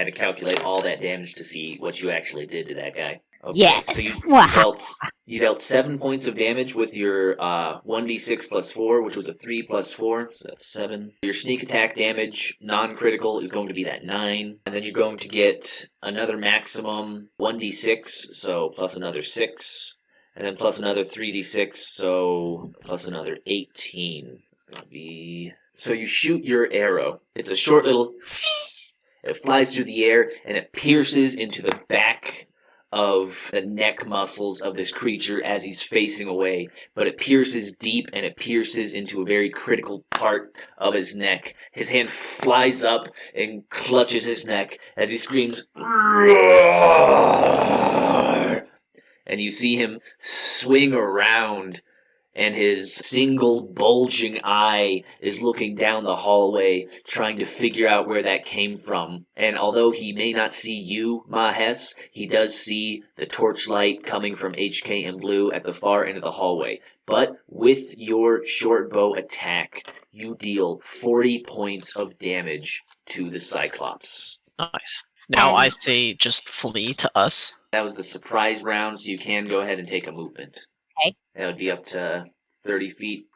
to calculate all that damage to see what you actually did to that guy. Okay, Yes. so Wow. you dealt 7 points of damage with your 1d6 plus 4, which was a 3 plus 4, so that's 7. Your sneak attack damage, non-critical, is going to be that 9. And then you're going to get another maximum 1d6, so plus another 6. And then plus another 3d6, so plus another 18. That's going to be... So you shoot your arrow. It's a short little... It flies through the air, and it pierces into the back of the neck muscles of this creature as he's facing away. But it pierces deep, and it pierces into a very critical part of his neck. His hand flies up and clutches his neck as he screams, "Roar!" And you see him swing around, and his single bulging eye is looking down the hallway, trying to figure out where that came from. And although he may not see you, Maahes, he does see the torchlight coming from HK and Blue at the far end of the hallway. But with your short bow attack, you deal 40 points of damage to the Cyclops. Nice. Now I say just flee to us. That was the surprise round, so you can go ahead and take a movement. Okay. That would be up to 30 feet.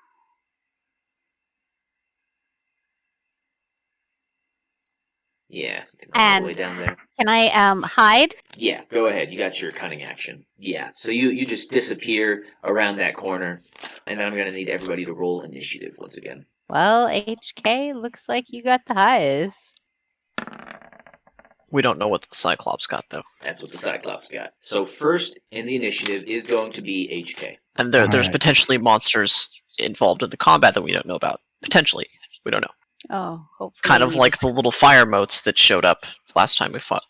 Yeah, you can run all And- the way down there. Can I hide? Yeah, go ahead. You got your cunning action. Yeah, so you just disappear around that corner, and then I'm going to need everybody to roll initiative once again. Well, HK, looks like you got the highest. We don't know what the Cyclops got, though. That's what the Cyclops got. So first in the initiative is going to be HK. And there's Alright. potentially monsters involved in the combat that we don't know about. Potentially. We don't know. Oh, hopefully. Kind of like the little fire motes that showed up last time we fought.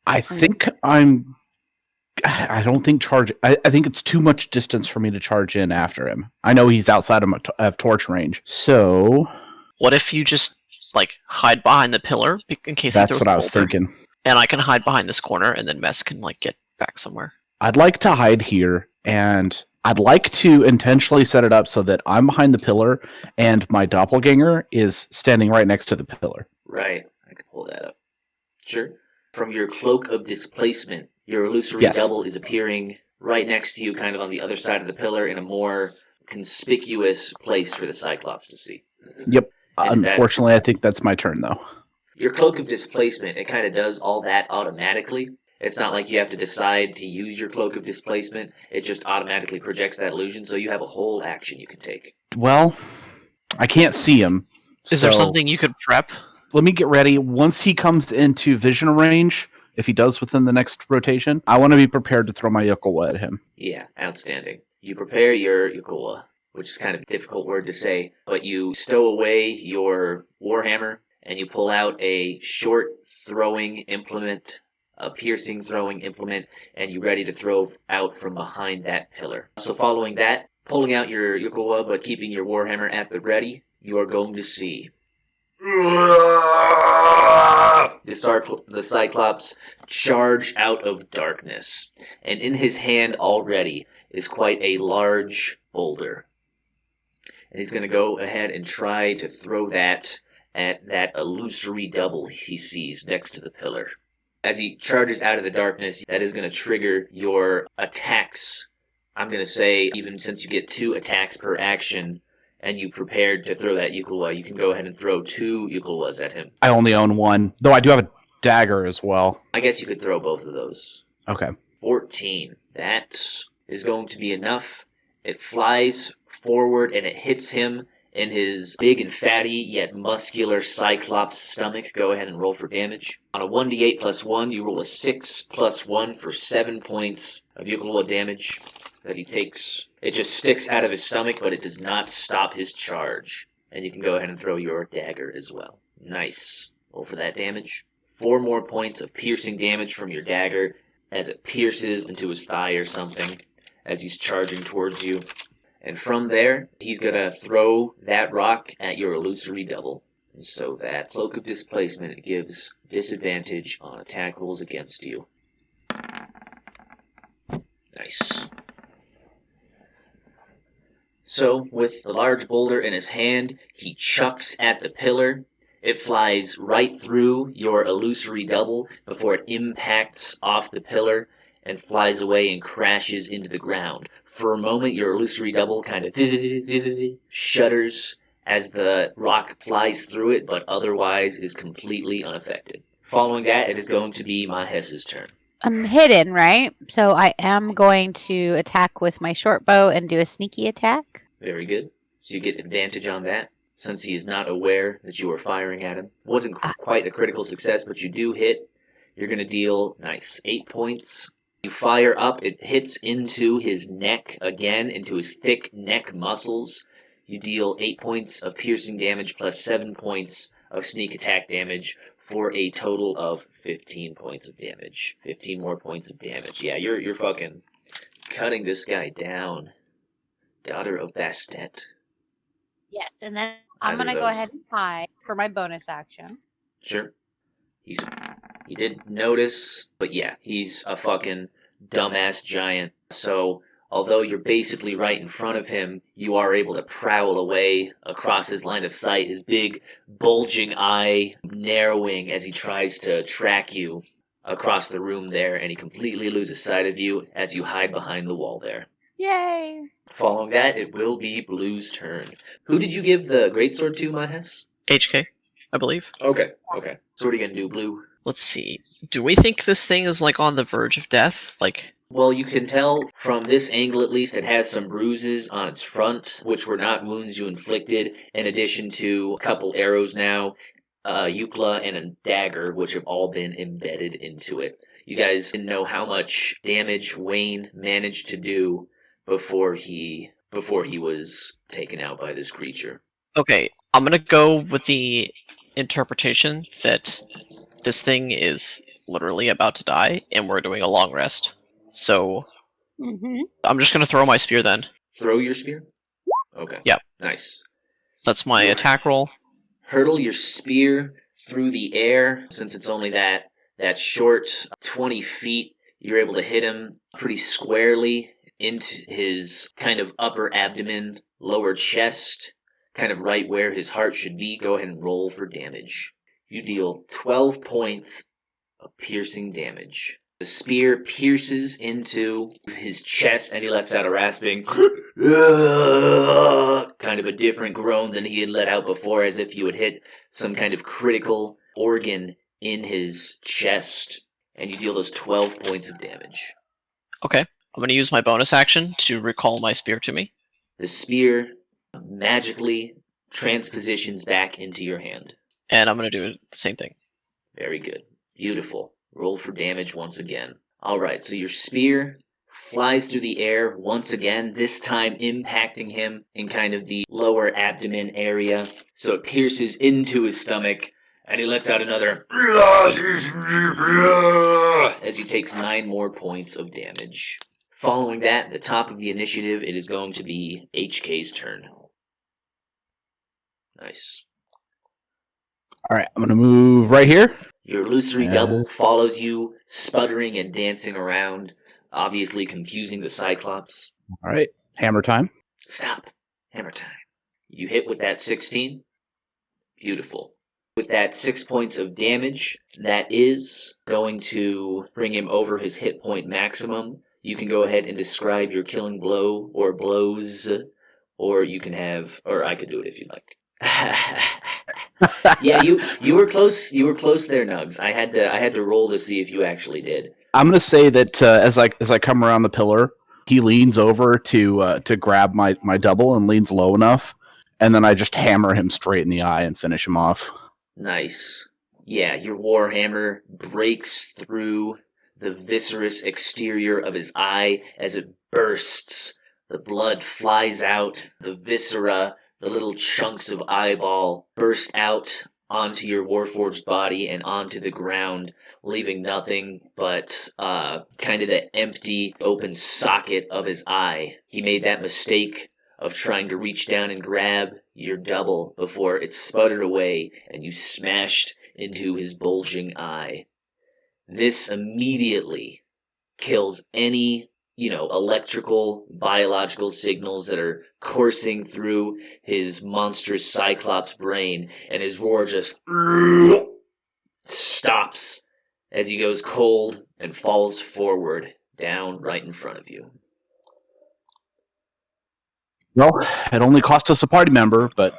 I think I don't think charge. I think it's too much distance for me to charge in after him. I know he's outside of torch range. So What if you just, hide behind the pillar in case he that's throws what a I was boulder? thinking. And I can hide behind this corner, and then Mess can, get back somewhere. I'd like to hide here, and I'd like to intentionally set it up so that I'm behind the pillar, and my doppelganger is standing right next to the pillar. Right, I can pull that up. Sure. From your cloak of displacement, your illusory Yes. double is appearing right next to you, kind of on the other side of the pillar, in a more conspicuous place for the Cyclops to see. Yep. And that- Unfortunately, I think that's my turn, though. Your cloak of displacement, it kind of does all that automatically. It's not like you have to decide to use your cloak of displacement. It just automatically projects that illusion, so you have a whole action you can take. Well, I can't see him. Is there so something you could prep? Let me get ready. Once he comes into vision range, if he does within the next rotation, I want to be prepared to throw my Yokowa at him. Yeah, outstanding. You prepare your Yukoa, which is kind of a difficult word to say, but you stow away your warhammer, and you pull out a short throwing implement, a piercing throwing implement, and you're ready to throw out from behind that pillar. So following that, pulling out your Yukoa, but keeping your warhammer at the ready, you are going to see the Cyclops charge out of darkness, and in his hand already is quite a large boulder. And he's going to go ahead and try to throw that at that illusory double he sees next to the pillar. As he charges out of the darkness, that is going to trigger your attacks. I'm going to say, even since you get 2 attacks per action, and you prepared to throw that Yukowa, you can go ahead and throw 2 Yukowas at him. I only own one, though I do have a dagger as well. I guess you could throw both of those. Okay. 14. That is going to be enough, It flies forward and it hits him in his big and fatty yet muscular Cyclops stomach. Go ahead and roll for damage. On a 1d8 plus 1, you roll a 6 plus 1 for 7 points of Euclid damage that he takes. It just sticks out of his stomach, but it does not stop his charge. And you can go ahead and throw your dagger as well. Nice. Roll for that damage. 4 more points of piercing damage from your dagger as it pierces into his thigh or something as he's charging towards you. And from there, he's going to throw that rock at your illusory double. And so that Cloak of Displacement, it gives disadvantage on attack rolls against you. Nice. So, with the large boulder in his hand, he chucks at the pillar. It flies right through your illusory double before it impacts off the pillar and flies away and crashes into the ground. For a moment, your illusory double kind of shudders as the rock flies through it, but otherwise is completely unaffected. Following that, it is going to be Maahes' turn. I'm hidden, right? So I am going to attack with my short bow and do a sneaky attack. Very good. So you get advantage on that, since he is not aware that you are firing at him. Wasn't quite a critical success, but you do hit. You're going to deal, 8 points. You fire up, it hits into his neck again, into his thick neck muscles. You deal 8 points of piercing damage plus 7 points of sneak attack damage for a total of 15 points of damage. 15 more points of damage. Yeah, you're fucking cutting this guy down. Daughter of Bastet. Yes, and then I'm going to go ahead and hide for my bonus action. Sure. He did notice, but yeah, he's a fucking dumbass giant. So, although you're basically right in front of him, you are able to prowl away across his line of sight, his big, bulging eye narrowing as he tries to track you across the room there, and he completely loses sight of you as you hide behind the wall there. Yay! Following that, it will be Blue's turn. Who did you give the greatsword to, Maahes? HK, I believe. Okay. So what are you gonna do, Blue? Let's see. Do we think this thing is like on the verge of death? Well, you can tell from this angle at least it has some bruises on its front, which were not wounds you inflicted, in addition to a couple arrows now, Eucla, and a dagger, which have all been embedded into it. You guys didn't know how much damage Wayne managed to do before he was taken out by this creature. Okay, I'm gonna go with the interpretation that this thing is literally about to die, and we're doing a long rest. So, I'm just gonna throw my spear then. Throw your spear? Okay. Yep. Nice. That's my attack roll. Hurtle your spear through the air. Since it's only that short, 20 feet, you're able to hit him pretty squarely into his kind of upper abdomen, lower chest, kind of right where his heart should be. Go ahead and roll for damage. You deal 12 points of piercing damage. The spear pierces into his chest, and he lets out a rasping, kind of a different groan than he had let out before, as if you had hit some kind of critical organ in his chest, and you deal those 12 points of damage. Okay, I'm going to use my bonus action to recall my spear to me. The spear magically transpositions back into your hand. And I'm going to do the same thing. Very good. Beautiful. Roll for damage once again. Alright, so your spear flies through the air once again, this time impacting him in kind of the lower abdomen area. So it pierces into his stomach, and he lets out another as he takes 9 more points of damage. Following that, at the top of the initiative, it is going to be HK's turn. Nice. Alright, I'm gonna move right here. Your illusory double follows you, sputtering and dancing around, obviously confusing the Cyclops. Alright, hammer time. Stop. Hammer time. You hit with that 16. Beautiful. With that 6 points of damage, that is going to bring him over his hit point maximum. You can go ahead and describe your killing blow or blows, or you can have, or I could do it if you'd like. Yeah, you were close. You were close there, Nugs. I had to roll to see if you actually did. I'm gonna say that as I come around the pillar, He leans over to grab my double and leans low enough, and then I just hammer him straight in the eye and finish him off. Nice. Yeah, your warhammer breaks through the viscerous exterior of his eye as it bursts. The blood flies out, the viscera, the little chunks of eyeball burst out onto your Warforged body and onto the ground, leaving nothing but kind of the empty, open socket of his eye. He made that mistake of trying to reach down and grab your double before it sputtered away and you smashed into his bulging eye. This immediately kills any electrical, biological signals that are coursing through his monstrous Cyclops brain, and his roar just stops as he goes cold and falls forward, down right in front of you. Well, it only cost us a party member, but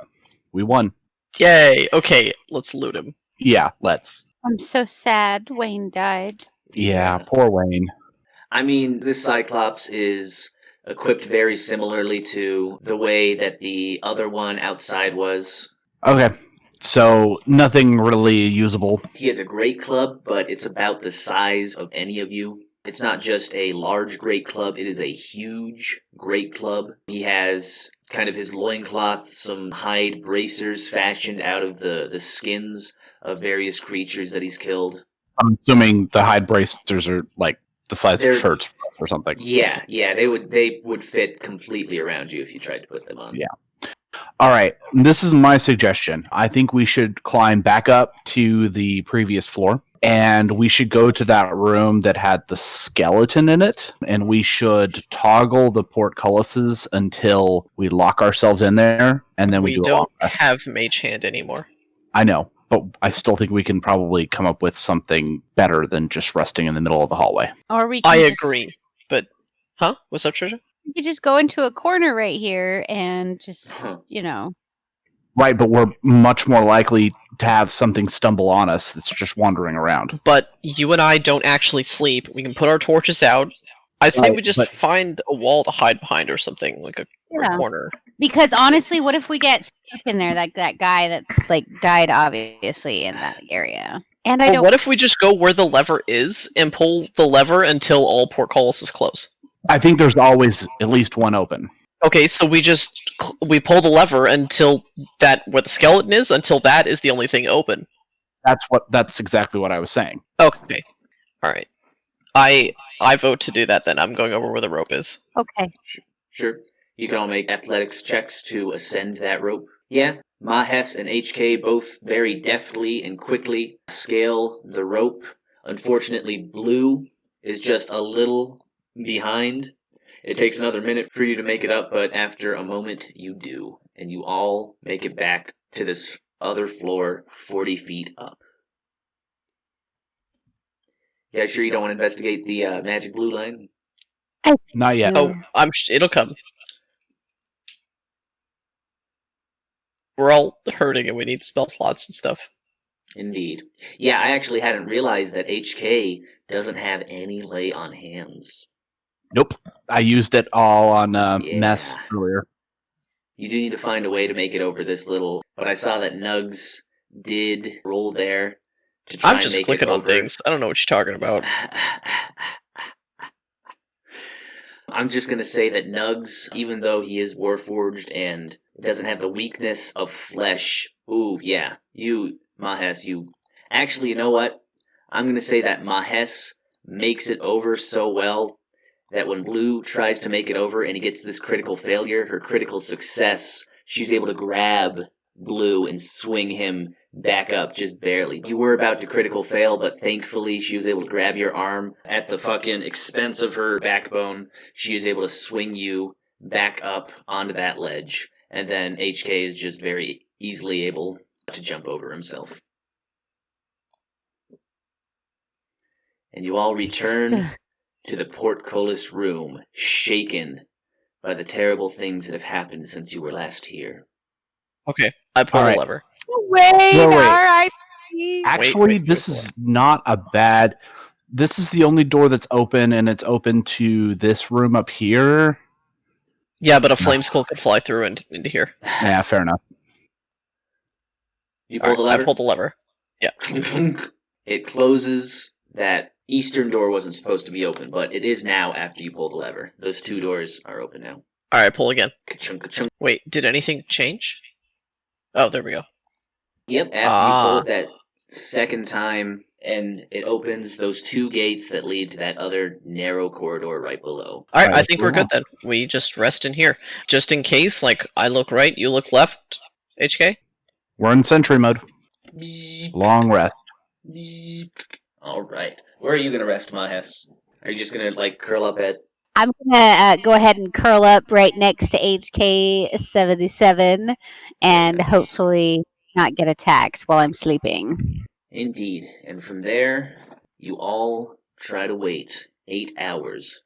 we won. Yay! Okay, let's loot him. Yeah, let's. I'm so sad Wayne died. Yeah, poor Wayne. I mean, this Cyclops is equipped very similarly to the way that the other one outside was. Okay, so nothing really usable. He has a great club, but it's about the size of any of you. It's not just a large great club, it is a huge great club. He has kind of his loincloth, some hide bracers fashioned out of the skins of various creatures that he's killed. I'm assuming the hide bracers are like the size of shirts or something. Yeah, they would fit completely around you if you tried to put them on. Yeah. All right, this is my suggestion. I think we should climb back up to the previous floor, and we should go to that room that had the skeleton in it, and we should toggle the portcullises until we lock ourselves in there, and then we don't have Mage Hand anymore. I know, but I still think we can probably come up with something better than just resting in the middle of the hallway. Or we can I agree, but... Huh? What's up, Trisha? We could just go into a corner right here and just, Right, but we're much more likely to have something stumble on us that's just wandering around. But you and I don't actually sleep. We can put our torches out. I say we just find a wall to hide behind or something, like a corner. Because honestly, what if we get stuck in there, like that guy that's died obviously in that area? And what if we just go where the lever is and pull the lever until all portcullises close? I think there's always at least one open. Okay, so we pull the lever until where the skeleton is, until that is the only thing open. That's exactly what I was saying. Okay. Alright. I vote to do that then. I'm going over where the rope is. Okay. Sure. You can all make athletics checks to ascend that rope. Yeah, Maahes and HK both very deftly and quickly scale the rope. Unfortunately, Blue is just a little behind. It takes another minute for you to make it up, but after a moment you do, and you all make it back to this other floor 40 feet up. You guys sure you don't want to investigate the magic blue line? Not yet. Oh, it'll come. We're all hurting and we need spell slots and stuff. Indeed. Yeah, I actually hadn't realized that HK doesn't have any lay on hands. Nope. I used it all on Mess earlier. You do need to find a way to make it over this little... But I saw that Nugs did roll there to try and make it over. I'm just clicking on things. I don't know what you're talking about. I'm just going to say that Nugs, even though he is Warforged and doesn't have the weakness of flesh... Ooh, yeah. Maahes, you... Actually, you know what? I'm going to say that Maahes makes it over so well that when Blue tries to make it over and he gets this critical failure, her critical success, she's able to grab Blue and swing him back up just barely. You were about to critical fail, but thankfully she was able to grab your arm at the fucking expense of her backbone. She is able to swing you back up onto that ledge, and then HK is just very easily able to jump over himself. And you all return to the portcullis room, shaken by the terrible things that have happened since you were last here. Okay, I pull the lever. Wait, R.I.P. Actually, this is not a bad... this is the only door that's open, and it's open to this room up here. Yeah, but a flame skull could fly through into here. Yeah, fair enough. You pull the Alright, lever? I pulled the lever. It closes. That eastern door wasn't supposed to be open, but it is now after you pull the lever. Those two doors are open now. Alright, pull again. Ka-chunk, ka-chunk. Wait, did anything change? Oh, there we go. Yep, after you pull it that second time, and it opens those two gates that lead to that other narrow corridor right below. Alright, I think we're good then. We just rest in here. Just in case, like, I look right, you look left, HK? We're in sentry mode. Long rest. Alright. Where are you going to rest, Maahes? Are you just going to, like, curl up at... I'm gonna go ahead and curl up right next to HK77 and Nice. hopefully not get attacked while I'm sleeping. Indeed. And from there, you all try to wait 8 hours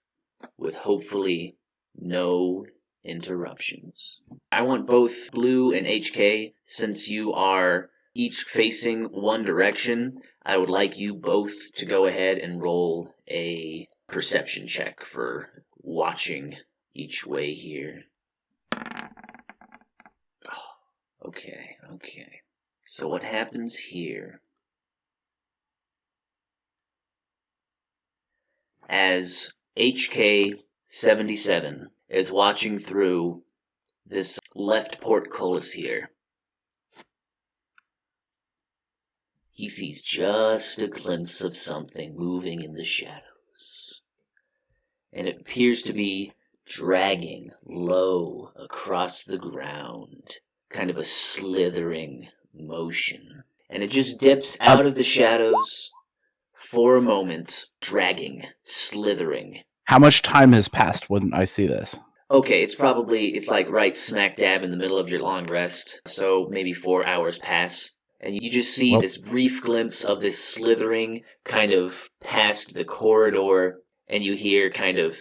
with hopefully no interruptions. I want both Blue and HK, since you are each facing one direction, I would like you both to go ahead and roll a perception check for watching each way here. Oh, okay. So what happens here? As HK77 is watching through this left portcullis here, he sees just a glimpse of something moving in the shadows. And it appears to be dragging low across the ground, kind of a slithering motion. And it just dips out of the shadows for a moment, dragging, slithering. How much time has passed when I see this? Okay, it's like right smack dab in the middle of your long rest, so maybe 4 hours pass. And you just see this brief glimpse of this slithering kind of past the corridor, and you hear kind of...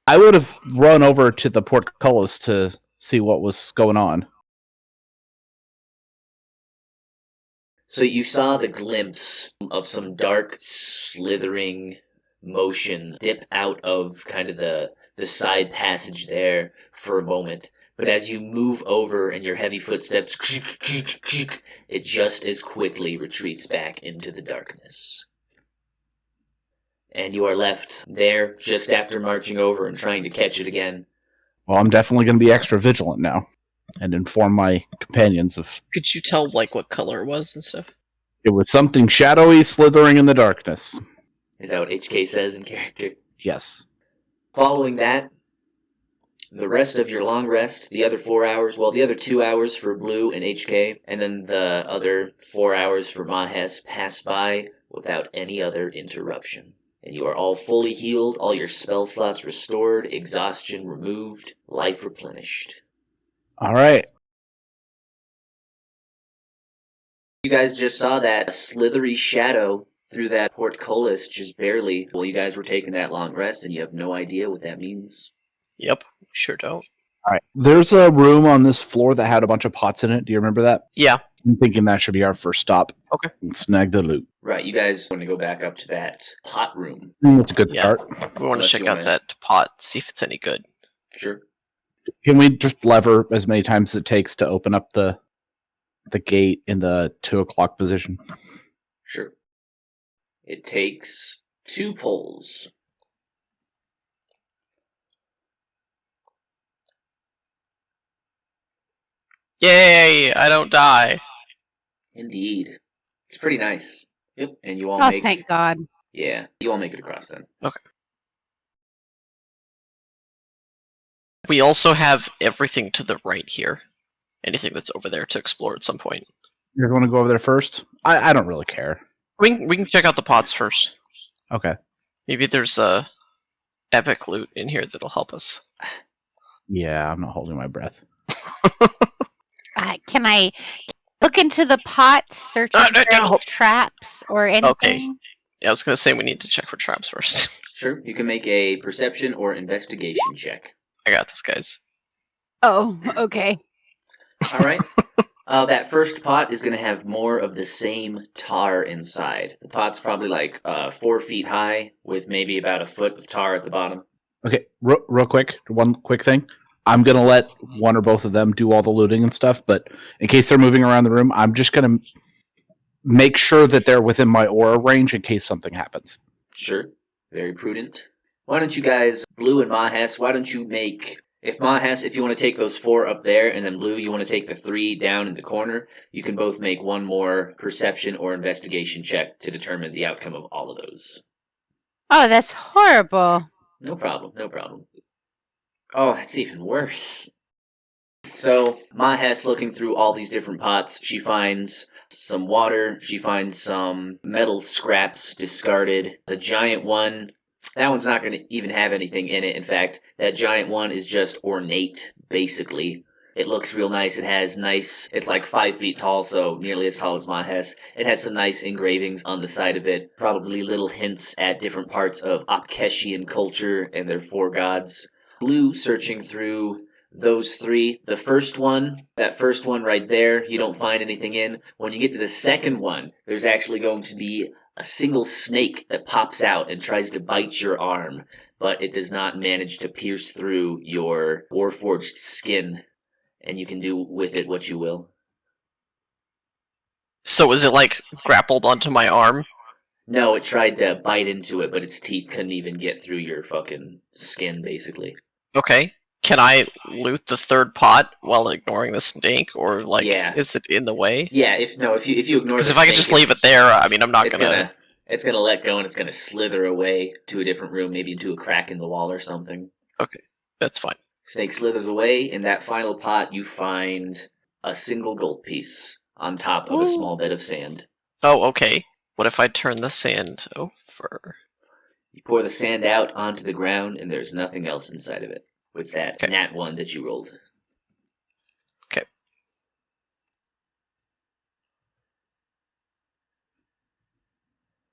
I would have run over to the portcullis to see what was going on. So you saw the glimpse of some dark, slithering motion dip out of kind of the side passage there for a moment. But as you move over and your heavy footsteps, it just as quickly retreats back into the darkness. And you are left there just after marching over and trying to catch it again. Well, I'm definitely going to be extra vigilant now and inform my companions of... Could you tell, like, what color it was and stuff? It was something shadowy slithering in the darkness. Is that what HK says in character? Yes. Following that, the rest of your long rest, the other 4 hours, well, the other 2 hours for Blue and HK, and then the other 4 hours for Maahes pass by without any other interruption. And you are all fully healed, all your spell slots restored, exhaustion removed, life replenished. All right. You guys just saw that slithery shadow through that portcullis just barely while you guys were taking that long rest, and you have no idea what that means. Yep, sure don't. All right. There's a room on this floor that had a bunch of pots in it. Do you remember that? Yeah. I'm thinking that should be our first stop. Okay. And snag the loot. Right, you guys want to go back up to that pot room. That's a good Yeah. start. We want to Unless check you out wanna- that pot, see if it's any good. Sure. Can we just lever as many times as it takes to open up the gate in the 2 o'clock position? Sure. It takes 2 pulls. Yay! I don't die. Indeed. It's pretty nice. Yep, and you all Oh, make... thank God. Yeah, you all make it across then. We also have everything to the right here. Anything that's over there to explore at some point. You want to go over there first? I don't really care. We can check out the pots first. Okay. Maybe there's epic loot in here that'll help us. Yeah, I'm not holding my breath. Can I look into the pot, searching for any traps or anything? Okay. Yeah, I was gonna say we need to check for traps first. Sure, you can make a perception or investigation check. I got this, guys. Oh, okay. All right. That first pot is going to have more of the same tar inside. The pot's probably like 4 feet high with maybe about a foot of tar at the bottom. Okay, real quick, one quick thing. I'm going to let one or both of them do all the looting and stuff, but in case they're moving around the room, I'm just going to make sure that they're within my aura range in case something happens. Sure. Very prudent. Why don't you guys, Blue and Maahes, why don't you make... If Maahes, if you want to take those 4 up there, and then Blue, you want to take the 3 down in the corner, you can both make one more perception or investigation check to determine the outcome of all of those. Oh, that's horrible. No problem, no problem. Oh, that's even worse. So, Maahes, looking through all these different pots, she finds some water, she finds some metal scraps discarded. The giant one, that one's not going to even have anything in it. In fact, that giant one is just ornate, basically. It looks real nice. It has nice... It's like 5 feet tall, so nearly as tall as Maahes. It has some nice engravings on the side of it. Probably little hints at different parts of Apkeshian culture and their 4 gods. Blue, searching through those 3. The first one, that first one right there, you don't find anything in. When you get to the second one, there's actually going to be a single snake that pops out and tries to bite your arm, but it does not manage to pierce through your Warforged skin, and you can do with it what you will. So is it like grappled onto my arm? No, it tried to bite into it, but its teeth couldn't even get through your fucking skin, basically. Okay. Can I loot the 3rd pot while ignoring the snake, or like, Yeah. is it in the way? Yeah, if you ignore Because the if I could snake, just leave it there, I mean, I'm not gonna... It's gonna let go and it's gonna slither away to a different room, maybe into a crack in the wall or something. Okay, that's fine. Snake slithers away. In that final pot, you find a single gold piece on top of a small bed of sand. Oh, okay. What if I turn the sand over? You pour the sand out onto the ground, and there's nothing else inside of it. With that nat 1 that you rolled. Okay.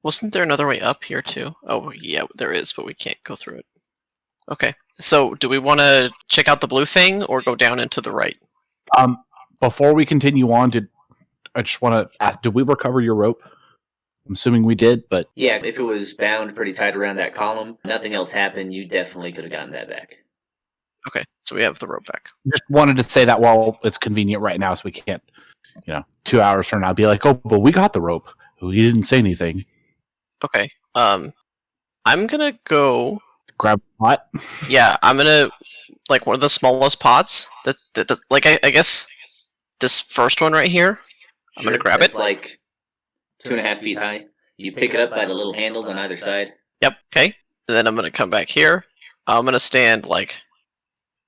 Wasn't there another way up here too? Oh, yeah, there is, but we can't go through it. Okay. So, do we want to check out the blue thing, or go down into the right? Before we continue on, I just want to ask, did we recover your rope? I'm assuming we did, but... Yeah, if it was bound pretty tight around that column, nothing else happened, you definitely could have gotten that back. Okay, so we have the rope back. Just wanted to say that while it's convenient right now, so we can't, 2 hours from now be like, oh, but we got the rope. We didn't say anything. Okay, I'm gonna go... Grab a pot? Yeah, I'm gonna, like, one of the smallest pots, like, I guess, this first one right here, I'm gonna grab it. It's like 2.5 feet high. You pick it up by the little handles on either side. Yep, okay. And then I'm gonna come back here. I'm gonna stand, like,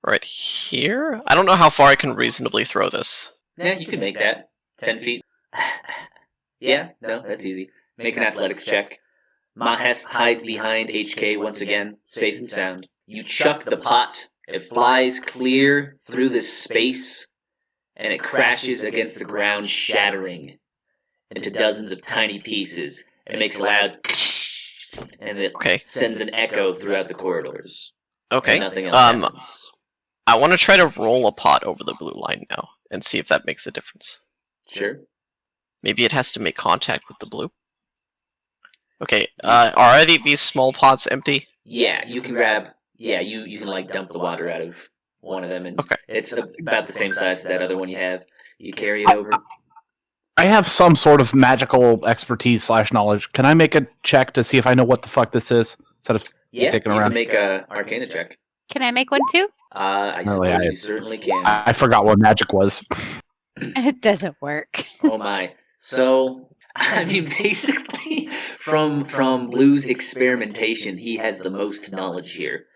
right here? I don't know how far I can reasonably throw this. Yeah, you can make that. 10 feet. Yeah, no, that's easy. Make an athletics check. Maahes hides behind HK once again, safe and sound. You chuck the pot. It flies clear through this space, and it crashes against the ground, shattering into dozens of tiny pieces. It makes a loud and it sends an echo throughout the corridors. Okay. And nothing else happens. I want to try to roll a pot over the blue line now, and see if that makes a difference. Sure. Maybe it has to make contact with the blue. Okay, are these small pots empty? Yeah, you can grab... Yeah, you can, like, dump the water out of one of them, and it's about the same size as that other one you have. You carry it over. I have some sort of magical expertise / knowledge. Can I make a check to see if I know what the fuck this is? Instead of taking around? Can make a Arcana check. Can I make one too? I suppose you certainly can. I forgot what magic was. It doesn't work. Oh my. So, I mean, basically, from Blue's experimentation, he has the most knowledge here.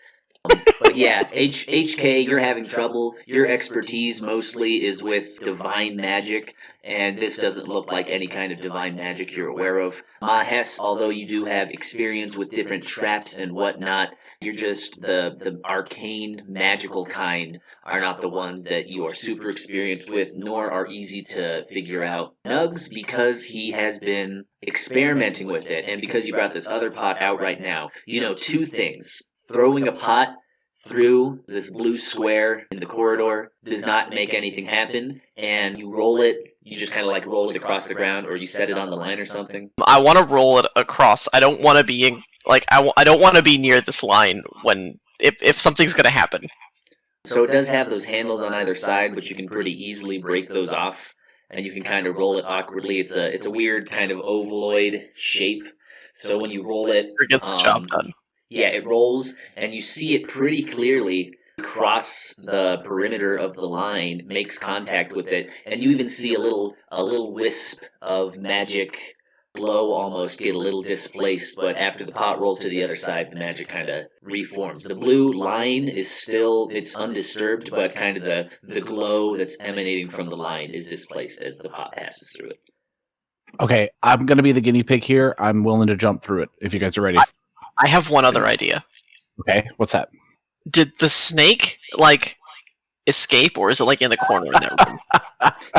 But yeah, HK, you're having trouble. Your expertise mostly is with divine magic, and this doesn't look like any kind of divine magic you're aware of. Maahes, although you do have experience with different traps and whatnot, you're just the arcane, magical kind are not the ones that you are super experienced with, nor are easy to figure out. Nugs, because he has been experimenting with it, and because you brought this other pot out right now, you know 2 things. Throwing a pot through this blue square in the corridor, does not make anything happen, and you roll it. You just kind of like roll it across the ground, or you set it on the line or something. I want to roll it across. I don't want to be in, I don't want to be near this line when if something's gonna happen. So it does have those handles on either side, but you can pretty easily break those off, and you can kind of roll it awkwardly. It's a weird kind of ovaloid shape. So when you roll it, It gets the job done. Yeah, it rolls, and you see it pretty clearly cross the perimeter of the line, makes contact with it, and you even see a little wisp of magic glow almost get a little displaced, but after the pot rolls to the other side, the magic kind of reforms. The blue line is still, it's undisturbed, but kind of the glow that's emanating from the line is displaced as the pot passes through it. Okay, I'm going to be the guinea pig here. I'm willing to jump through it if you guys are ready. I have one other idea. Okay, what's that? Did the snake, escape, or is it, in the corner in that room?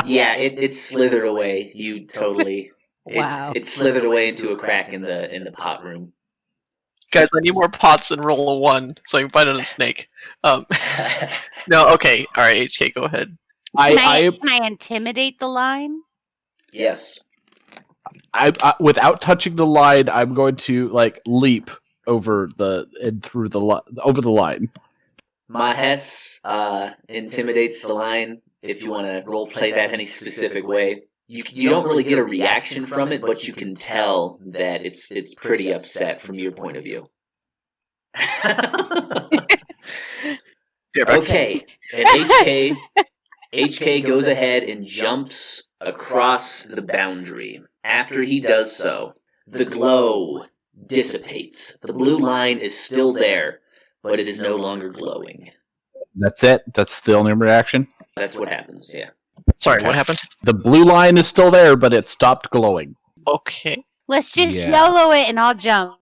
Yeah, it slithered away. You totally... Wow. It slithered away into a crack in the pot room. Guys, I need more pots and roll a 1 so I can find a snake. No, okay. Alright, HK, go ahead. Can I intimidate the line? Yes. I without touching the line, I'm going to leap over over the line. Maahes intimidates the line. If you want to role play that any specific way, you don't really get a reaction from it, but you can tell that it's pretty upset from your point of view. Okay, and HK goes ahead and jumps across the boundary. After he does so, the glow dissipates. The blue line is still there, but it is no longer glowing. That's it? That's the only reaction? That's what happens, yeah. Sorry, what happened? The blue line is still there, but it stopped glowing. Okay. Let's just Yeah. YOLO it and I'll jump.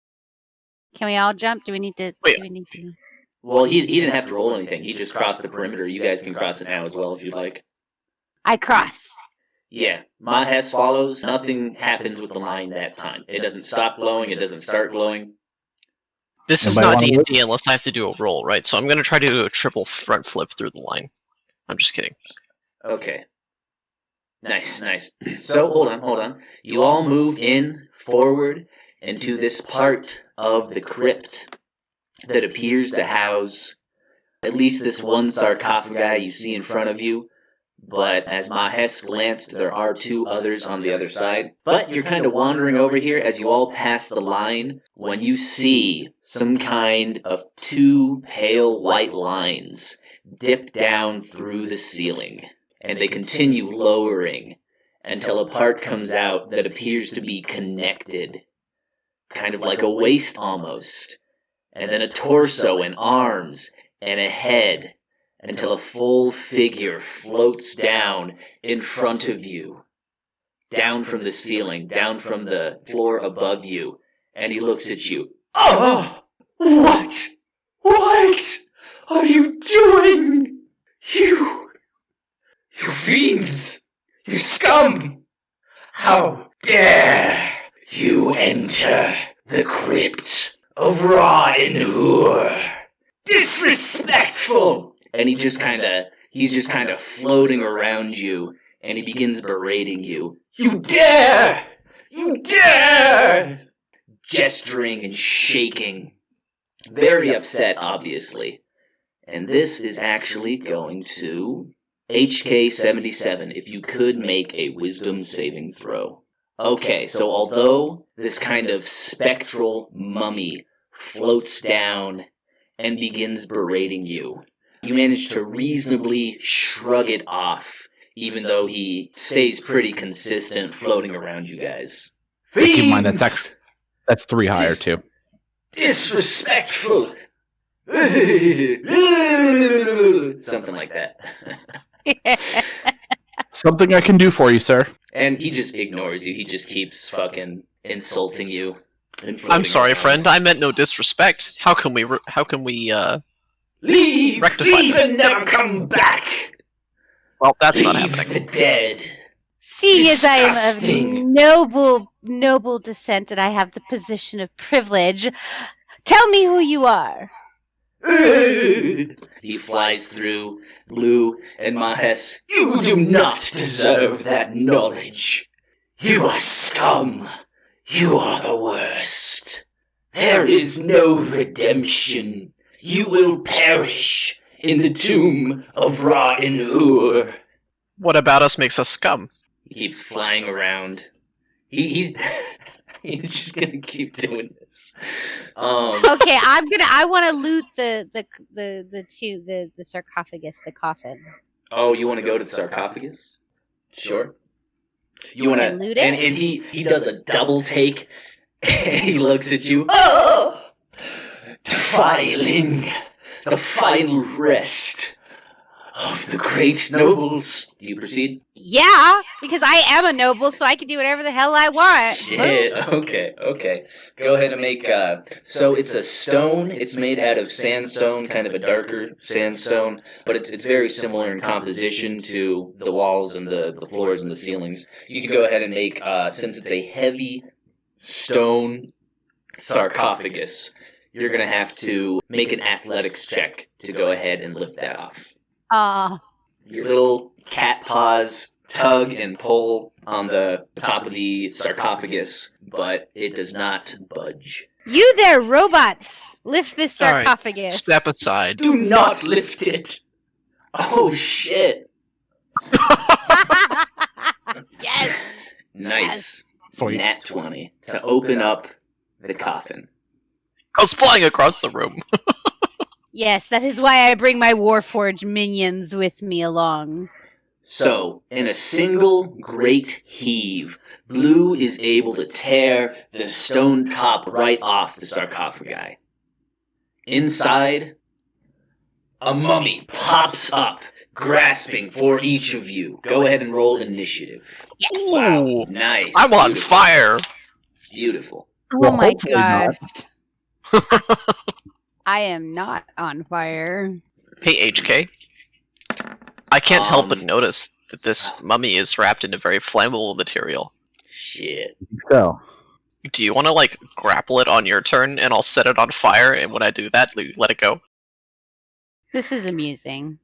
Can we all jump? Do we need to? Wait. Do we need to? Well, he didn't have to roll anything. He just crossed the perimeter. You guys can cross it now as well if you'd like. I cross. Yeah, Maahes follows. Nothing happens with the line that time. It doesn't stop glowing. It doesn't start glowing. This is Anybody not wanna D&D unless I have to do a roll, right? So I'm going to try to do a triple front flip through the line. I'm just kidding. Okay. Nice. So, hold on. You all move forward into this part of the crypt that appears to house at least this one sarcophagi you see in front of you. But as Maahes glanced, there are 2 others on the other side. But you're kind of wandering over here as you all pass the line when you see some kind of 2 pale white lines dip down through the ceiling. And they continue lowering until a part comes out that appears to be connected. Kind of like a waist almost. And then a torso and arms and a head, until a full figure floats down in front of you, down from the ceiling, down from the floor above you, and he looks at you. Oh! What? What are you doing? You fiends! You scum! How dare you enter the crypt of Ra Inhur? Disrespectful! And he's just kind of floating around you, and he begins berating you. You dare! You dare! Gesturing and shaking. Very upset, obviously. And this is actually going to HK77, if you could make a wisdom saving throw. Okay, so although this kind of spectral mummy floats down and begins berating you, you manage to reasonably shrug it off, even though he stays pretty consistent floating around you guys. Fiends! Keep in mind, that's 3 higher, too. Disrespectful! Something like that. Something I can do for you, sir. And he just ignores you. He just keeps fucking insulting you. And I'm sorry, floating around. friend. I meant no disrespect. How can we Leave! rectify Leave this? and never come back! Well, that's not Leave happening. the dead. Seeing as I am of Disgusting. noble descent and I have the position of privilege, tell me who you are. He flies through Blue and Maahes. You do not deserve that knowledge. You are scum. You are the worst. There is no redemption. You will perish in the tomb of Ra-in-Ur. What about us makes us scum? He keeps flying around. He's just gonna keep doing this. Okay, I want to loot the sarcophagus, the coffin. Oh, you want to go to the sarcophagus? Sure. You want to loot it? And he does a double take. And he looks at you. Oh, defiling the final rest of the great nobles. Do you proceed? Yeah, because I am a noble, so I can do whatever the hell I want. Shit. Okay. Go ahead and make. So it's a stone. It's made out of sandstone, kind of a darker sandstone, but it's very similar in composition to the walls and the floors and the ceilings. You can go ahead and make. Since it's a heavy stone sarcophagus, you're gonna have to make an athletics check to go ahead and lift that off. Your little cat paws tug and pull on the top of the sarcophagus, but it does not budge. You there, robots! Lift this All right, sarcophagus. step aside. Do not lift it! Oh shit! Yes! Nice. Sweet. Nat 20 to open up the coffin. Goes flying across the room. Yes, that is why I bring my Warforged minions with me along. So, in a single great heave, Blue is able to tear the stone top right off the sarcophagi. Inside, a mummy pops up, grasping for each of you. Go ahead and roll initiative. Wow, Ooh, nice. I'm on Beautiful. fire. Beautiful. Oh Well, my hopefully not. gosh. I am not on fire. Hey, HK. I can't help but Um, notice that this mummy is wrapped in a very flammable material. Shit. So, Do you want to, like, grapple it on your turn, and I'll set it on fire, and when I do that, let it go? This is amusing.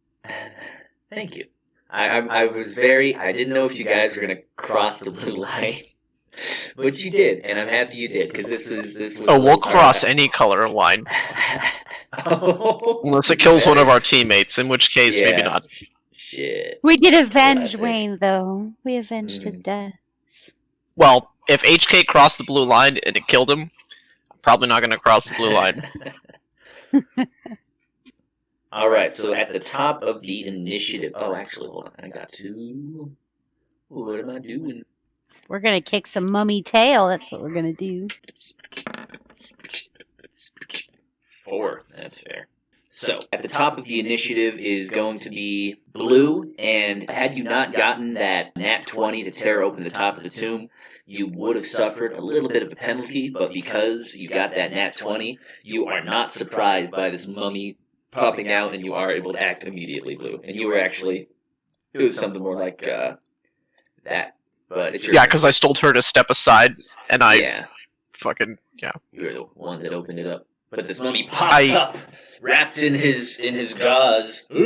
Thank you. I was very. I didn't know if you guys were gonna cross the blue line, but you did, and I'm happy you did because this was. Oh, we'll cross any color line. Oh, Unless it kills one of our teammates, in which case, maybe Yeah. not. Shit. We did avenge Classic. Wayne, though. We avenged his death. Well, if HK crossed the blue line and it killed him, I'm probably not going to cross the blue line. All right. So at the top of the initiative. Oh, actually, hold on. I got to. What am I doing? We're gonna kick some mummy tail. That's what we're gonna do. 4. That's fair. So, at the top of the initiative is going to be Blue, and had you not gotten that nat 20 to tear open the top of the tomb, you would have suffered a little bit of a penalty, but because you got that nat 20, you are not surprised by this mummy popping out, and you are able to act immediately, Blue. And you were actually, it was something more like that, but it's your Yeah, turn. because I told her to step aside, and I Yeah. fucking, yeah. You were the one that opened it up. But this mummy pops up, wrapped in his gauze, and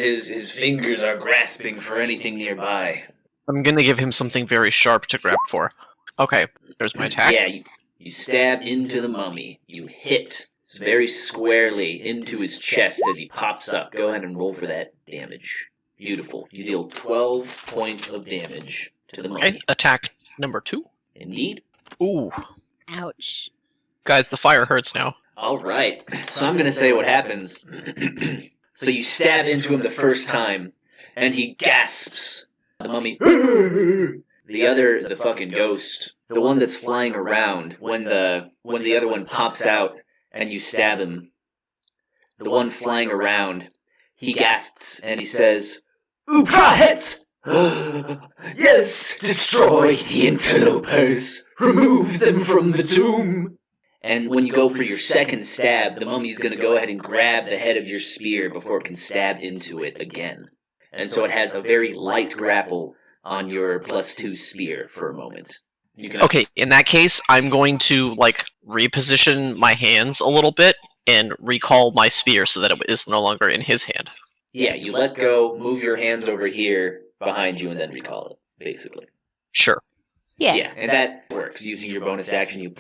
his fingers are grasping for anything nearby. I'm going to give him something very sharp to grab for. Okay, there's my attack. Yeah, you stab into the mummy. You hit very squarely into his chest as he pops up. Go ahead and roll for that damage. Beautiful. You deal 12 points of damage to the mummy. Okay, attack number 2. Indeed. Ooh. Ouch. Guys, the fire hurts now. All right. So I'm going to say what happens. So you stab into him the first time, and he gasps. The mummy. The fucking ghost, the one that's flying around when the other one pops out and you stab him. The one flying around, he gasps and he says, "Uprahet! Yes, destroy the interlopers. Remove them from the tomb." And when you go for your second stab, the mummy's going to go ahead and grab the head of your spear before it can stab into it again. And so it has a very light grapple on your +2 spear for a moment. You can Okay, in that case, I'm going to, like, reposition my hands a little bit and recall my spear so that it is no longer in his hand. Yeah, you let go, move your hands over here behind you, and then recall it, basically. Sure. Yeah, and that works. Using your bonus action, you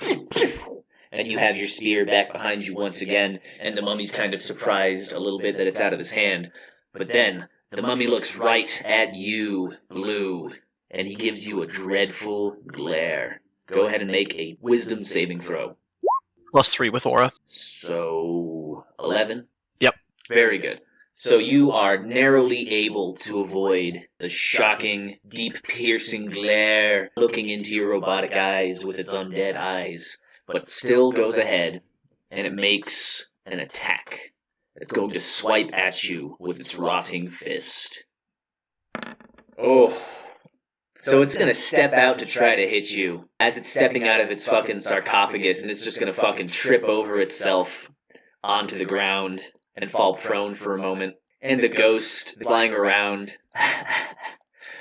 and you have your spear back behind you once again, and the mummy's kind of surprised a little bit that it's out of his hand. But then, the mummy looks right at you, Blue, and he gives you a dreadful glare. Go ahead and make a wisdom saving throw. +3 with aura. So, 11? Yep. Very good. So you are narrowly able to avoid the shocking, deep piercing glare looking into your robotic eyes with its undead eyes, but still goes ahead, and it makes an attack. It's going to swipe at you with its rotting fist. Oh. So it's going to step out to try to hit you as it's stepping out of its fucking sarcophagus, and it's just going to fucking trip over itself onto the ground and fall prone for a moment. And the ghost flying around.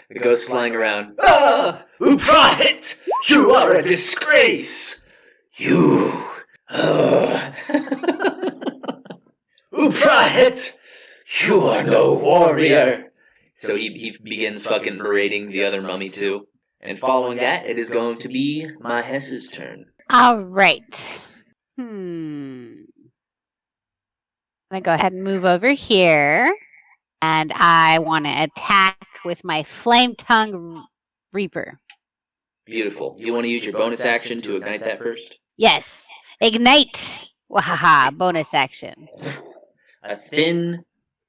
The ghost flying around. Ah! Upright! You are a disgrace! You. Upright! You are no warrior! So he begins fucking berating the other mummy too. And following that, it is going to be Maahes' turn. All right. I'm going to go ahead and move over here. And I want to attack with my Flame Tongue Reaper. Beautiful. Do you want to use your bonus action to ignite that first? Yes. Ignite. Wahaha. Bonus action. A thin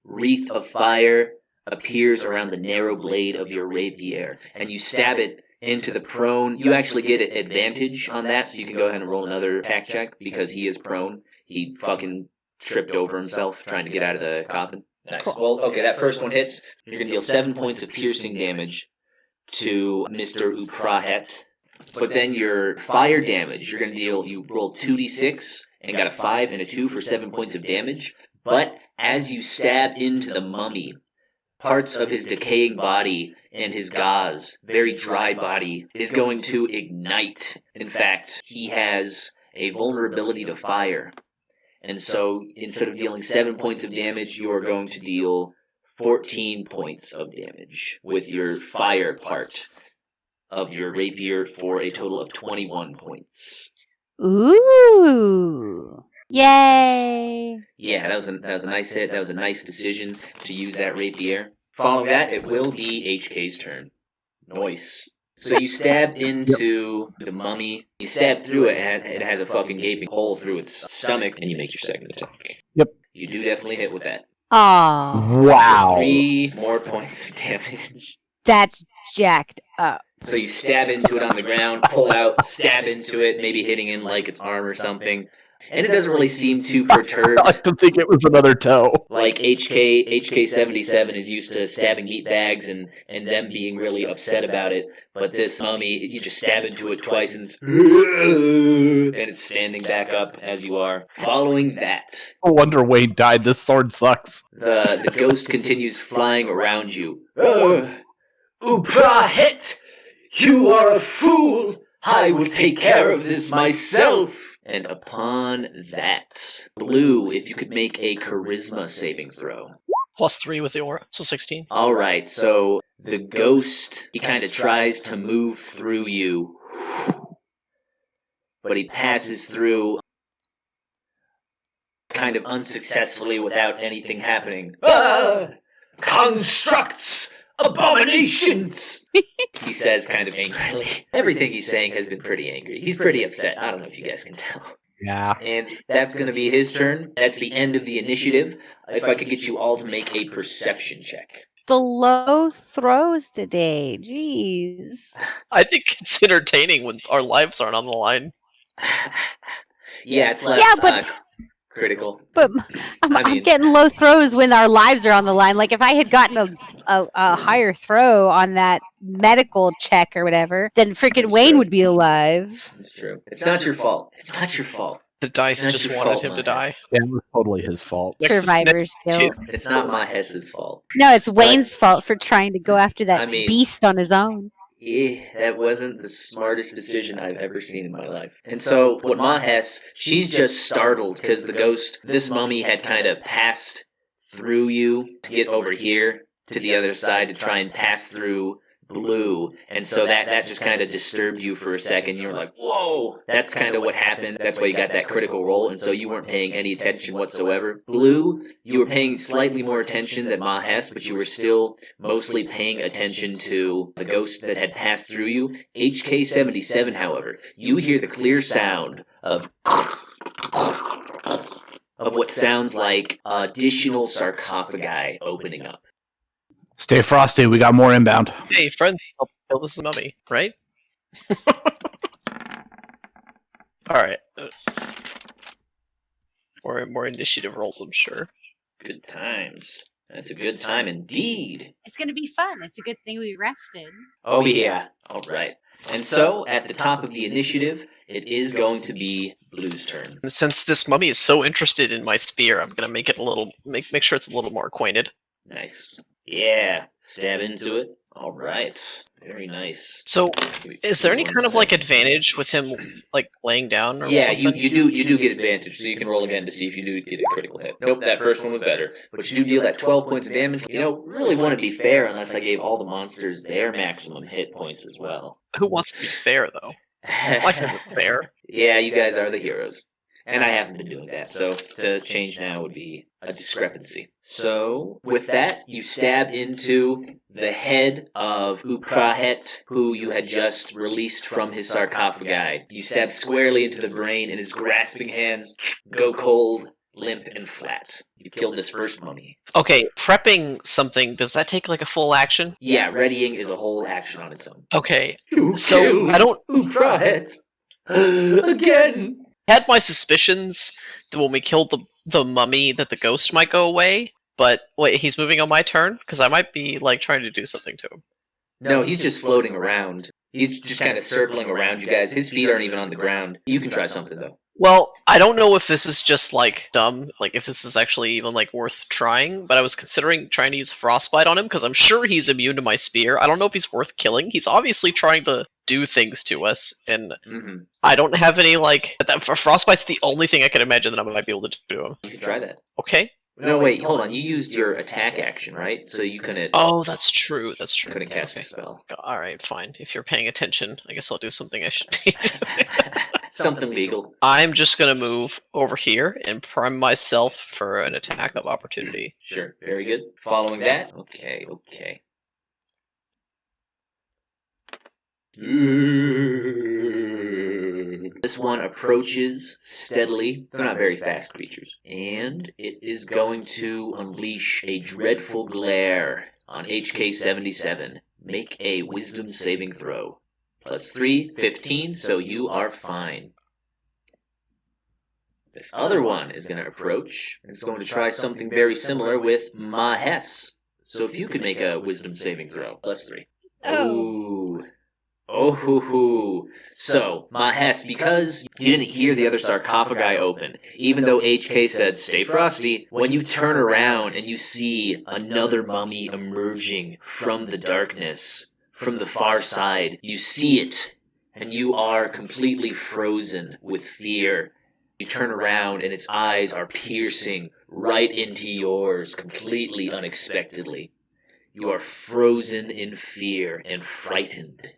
wreath of fire appears around the narrow blade of your rapier, and you stab it into the prone. You actually get an advantage on that, so you can go ahead and roll another attack check, because he is prone. He fucking tripped over himself trying to get out of the coffin. Nice. Cool. Well, okay, that first one hits. You're going to deal 7 points of piercing damage to Mr. Uprahet. But then your fire damage, you're going to deal, you rolled 2d6 and got a 5 and a 2 for 7 points of damage. But as you stab into the mummy, parts of his decaying body and his gauze, very dry body, is going to ignite. In fact, he has a vulnerability to fire. And so, instead of dealing 7 points of damage, you are going to deal 14 points of damage with your fire part of your rapier for a total of 21 points. Ooh. Yay. Yeah, that was a nice hit. That was a nice decision to use that rapier. Following that, it will be HK's turn. Nice. So you stab into the mummy. You stab through it, and it has a fucking gaping hole through its stomach, and you make your second attack. Yep. You do definitely hit with that. Aw. Wow. 3 more points of damage. That's jacked up. So you stab into it on the ground, pull out, stab into it, maybe hitting in like its arm or something. And it doesn't really seem too perturbed. I didn't think it was another toe. Like HK77 is used to stabbing meat bags and them being really upset about it. But this mummy, you just stab into it twice and it's standing back up as you are. Following that, No wonder Wayne died. This sword sucks. the ghost continues flying around you. Uprahet! You are a fool! I will take care of this myself! And upon that, Blue, if you could make a charisma saving throw. +3 with the aura, so 16. Alright, so the ghost, he kind of tries to move through you, but he passes through kind of unsuccessfully without anything happening. Ah! Constructs! Abominations! He says kind of angrily. Everything he's saying has been pretty angry. He's pretty upset. I don't know if you guys can tell. Yeah. And that's going to be his turn. That's the end of the initiative. If I could get you all to make a perception check. The low throws today. Jeez. I think it's entertaining when our lives aren't on the line. Yeah, it's less critical. But I mean- I'm getting low throws when our lives are on the line. Like if I had gotten a higher throw on that medical check or whatever, then freaking That's Wayne true. would be alive. It's true. It's not your fault. It's not your fault. The dice It's not just your wanted fault, him to die. Maahes. Yeah, it was totally his fault. Survivor's guilt. It's not Maahes' fault. No, it's Wayne's fault for trying to go after that I mean- beast on his own. That wasn't the smartest decision I've ever seen in my life. And so, what Maahes, she's just startled because the ghost, this mummy had kind of passed through you to get over here to the other side to try and pass through Blue, and so that just kind of disturbed you for a second. You're like, whoa, that's kind of what happened. That's why you got that critical roll, and so you weren't paying any attention whatsoever. Blue, you were paying slightly more attention than Maahes, but you were still mostly paying attention to the ghost that had passed through you. HK-77, however, you hear the clear sound of what sounds like additional sarcophagi opening up. Stay frosty. We got more inbound. Hey, friend, help kill this mummy, right? Alright. More initiative rolls, I'm sure. Good times. That's a good time indeed. It's going to be fun. It's a good thing we rested. Oh, yeah. All right. And so, at the top of the initiative, it is going to be Blue's turn. Since this mummy is so interested in my spear, I'm gonna make it a little make sure it's a little more acquainted. Nice. Yeah. Stab into it. All right. Very nice. So, is there any kind of like advantage with him like laying down or Yeah, something? you do get advantage, so you can roll again to see if you do get a critical hit. Nope, that first one was better. But you do deal that 12 points of damage. You know, really want to be fair unless I gave all the monsters their maximum hit points as well. Who wants to be fair though? Life isn't fair. Yeah, you guys are the heroes. And I haven't been doing that, so to change now would be a discrepancy. So, with that, you stab into the head of Uprahet, who you had just released from his sarcophagi. You stab squarely into the brain, and his grasping hands go cold, limp, and flat. You killed this first mummy. Okay, prepping something, does that take like a full action? Yeah, readying is a whole action on its own. Okay, You so killed I don't Uprahet again. had my suspicions that when we killed the mummy that the ghost might go away, but wait, he's moving on my turn? Because I might be like trying to do something to him. No, he's just floating around. He's just kind of circling around you guys. His feet aren't even on the ground. You can try something, though. Well, I don't know if this is just like dumb, like if this is actually even like worth trying, but I was considering trying to use Frostbite on him because I'm sure he's immune to my spear. I don't know if he's worth killing. He's obviously trying to do things to us, and I don't have any like Frostbite's the only thing I can imagine that I might be able to do to him. You can try that. Okay. No, wait, hold on. You used your attack action, right? So you couldn't. Oh, that's true. That's true. Couldn't cast Okay. a spell. All right, fine. If you're paying attention, I guess I'll do something I should be doing. Something legal. I'm just gonna move over here and prime myself for an attack of opportunity. Sure. Very good. Following that. Okay. This one approaches steadily. They're not very fast creatures. And it is going to unleash a dreadful glare on HK-77. Make a wisdom saving throw. +3, 15, so you are fine. This other one is going to approach. It's going to try something very similar with Maahes. So if you could make a wisdom saving throw. +3. Oh. Ooh. Oh, hoo, hoo. So, Maahes, because you didn't hear the other sarcophagi open, even though HK said, stay frosty, when you turn around and you see another mummy emerging from the darkness, from the far side, you see it, and you are completely frozen with fear. You turn around and its eyes are piercing right into yours, completely unexpectedly. You are frozen in fear and frightened.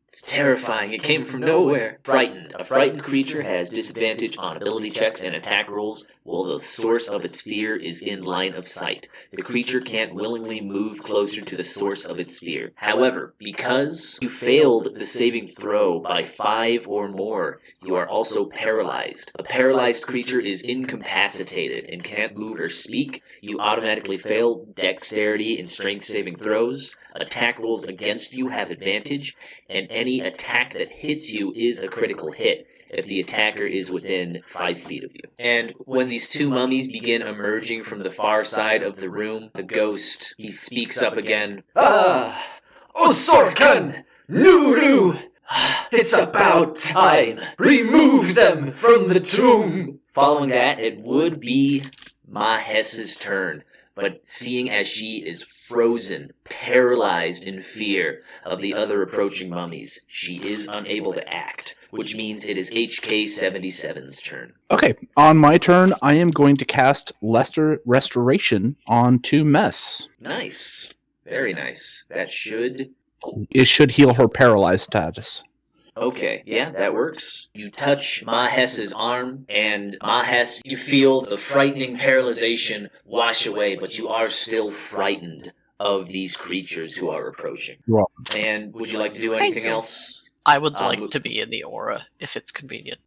It's terrifying. It came from nowhere. Frightened. A frightened creature has disadvantage on ability checks and attack rolls while the source of its fear is in line of sight. The creature can't willingly move closer to the source of its fear. However, because you failed the saving throw by 5 or more, you are also paralyzed. A paralyzed creature is incapacitated and can't move or speak. You automatically fail dexterity and strength saving throws. Attack rolls against you have advantage, and any attack that hits you is a critical hit if the attacker is within 5 feet of you. And when these two mummies begin emerging from the far side of the room, the ghost, he speaks up again. Ah! Osorkan! Nuru! It's about time! Remove them from the tomb! Following that, it would be Maahes' turn. but seeing as she is frozen, paralyzed in fear of the other approaching mummies, she is unable to act, which means it is HK77's turn. Okay, on my turn, I am going to cast Lesser Restoration onto Mess. Nice. Very nice. That should... It should heal her paralyzed status. Okay, yeah, that works. You touch Maahes' arm, and Maahes, you feel the frightening paralyzation wash away, but you are still frightened of these creatures who are approaching. Right. And would you like to do anything else? I would like to be in the aura, if it's convenient.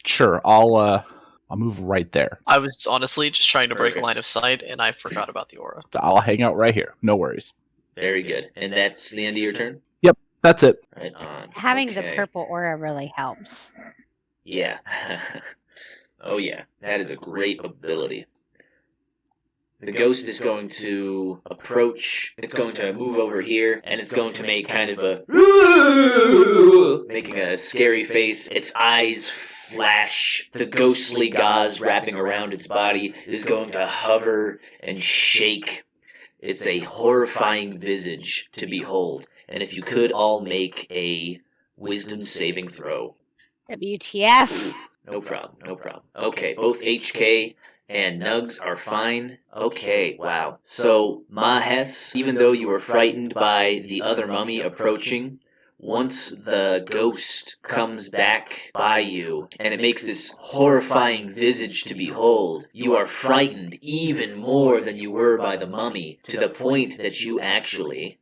Sure, I'll move right there. I was honestly just trying to break Perfect. line of sight, and I forgot about the aura. I'll hang out right here. No worries. Very good. And that's the end of your turn? That's it. Right on. Having the Okay. purple aura really helps. Yeah. Oh yeah, that is a great ability. The ghost is going to approach, it's going to move over here, and it's going to make kind of a making a scary face. Its eyes flash. The ghostly gauze wrapping around its body is going to hover and shake. It's a horrifying visage to behold. And if you could all make a wisdom saving throw. WTF. No problem, no problem. Okay, both HK and Nugs are fine. Okay, wow. So, Maahes, even though you were frightened by the other mummy approaching, once the ghost comes back by you, and it makes this horrifying visage to behold, you are frightened even more than you were by the mummy, to the point that you actually...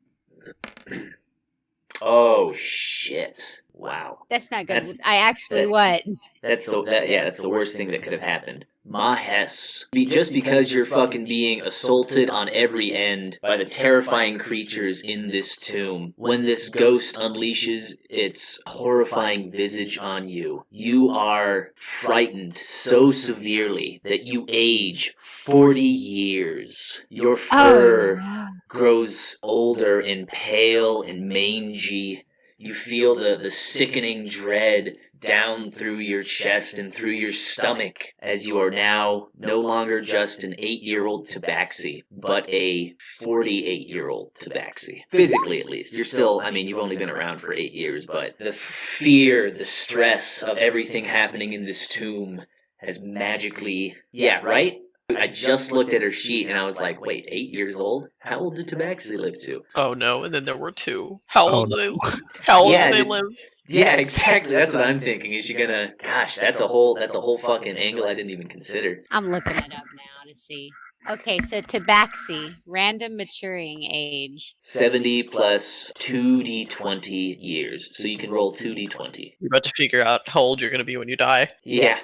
Oh, shit. Wow. That's not good. That's- I actually what? That's the worst thing that could have happened. Maahes, just because you're fucking being assaulted on every end by the terrifying creatures in this tomb, when this ghost unleashes its horrifying visage on you, you are frightened so severely that you age 40 years. Your fur grows older and pale and mangy. You feel the sickening dread down through your chest and through your stomach as you are now no longer just an 8-year-old Tabaxi, but a 48-year-old Tabaxi. Physically, at least. You're still, I mean, you've only been around for 8 years, but the fear, the stress of everything happening in this tomb has magically... Yeah, right? I just looked at her sheet and I was like, wait, 8 years old? How old did Tabaxi live to? Oh no, and then there were two. How old Oh, do they How old Yeah, do they did- live? Yeah, exactly. That's what I'm thinking. Is she gonna... Gosh, that's a whole fucking angle I didn't even consider. I'm looking it up now to see. Okay, so Tabaxi, random maturing age. 70 plus 2d20 years. So you can roll 2d20. You're about to figure out how old you're gonna be when you die. Yeah.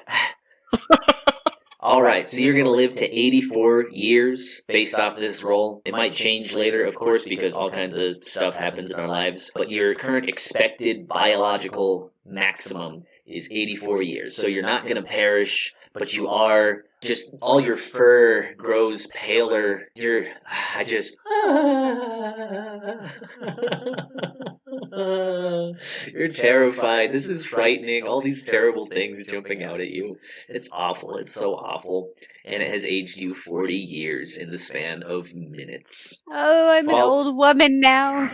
Alright, so you're gonna live to 84 years based off of this roll. It might change later, of course, because all kinds of stuff happens in our lives. But your current expected biological maximum is 84 years. So you're not gonna perish, but you are... Just all your fur grows paler. You're terrified. This is frightening. All these terrible things jumping out at you. It's awful. It's so awful. And it has aged you 40 years in the span of minutes. Oh, I'm an Well- old woman now.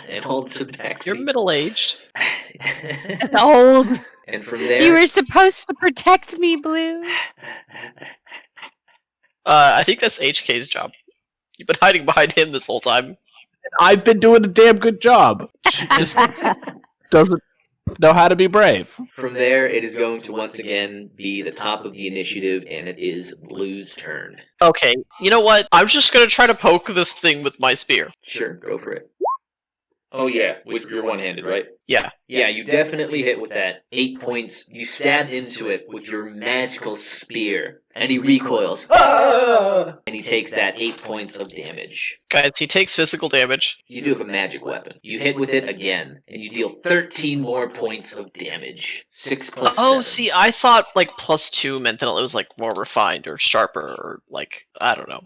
And old Tabaxi. You're middle-aged. That's old. And from there... You were supposed to protect me, Blue. I think that's HK's job. You've been hiding behind him this whole time. I've been doing a damn good job. She just doesn't know how to be brave. From there, it is going to once again be the top of the initiative, and it is Blue's turn. Okay, you know what? I'm just gonna try to poke this thing with my spear. Sure, go for it. Oh yeah, with your one-handed, right? Yeah. Yeah, you definitely hit with that. 8 points. You stab into it with your magical spear, and he recoils. Ah! And he takes that 8 points of damage. Guys, he takes physical damage. You do have a magic weapon. You hit with it again, and you deal 13 more points of damage. 6 plus Oh, 7. see, I thought like +2 meant that it was like more refined or sharper or like, I don't know.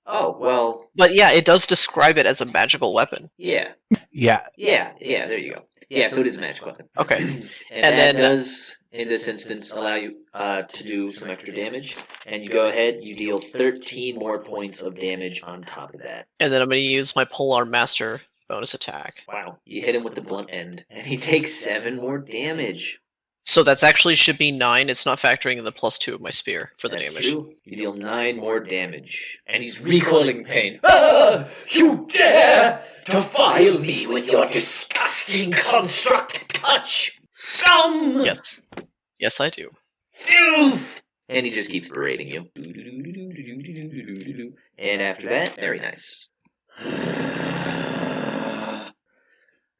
Oh, well, But yeah, it does describe it as a magical weapon. yeah. Yeah, Yeah, there you go. Yeah, so it is a magic weapon. Okay. And And that then- does in this instance, allow you to do some extra damage. And you go ahead, you deal 13 more points of damage on top of that. And then I'm going to use my Polearm Master bonus attack. Wow. You hit him with the blunt end, and he takes 7 more damage. So that's actually should be 9. It's not factoring in the +2 of my spear for the That's damage. true. You deal 9 more damage. And he's recoiling in pain. Ah! You dare defile me with your disgusting construct touch! Scum! Yes. Yes, I do. Filth! And he just keeps berating you. And after that, very nice.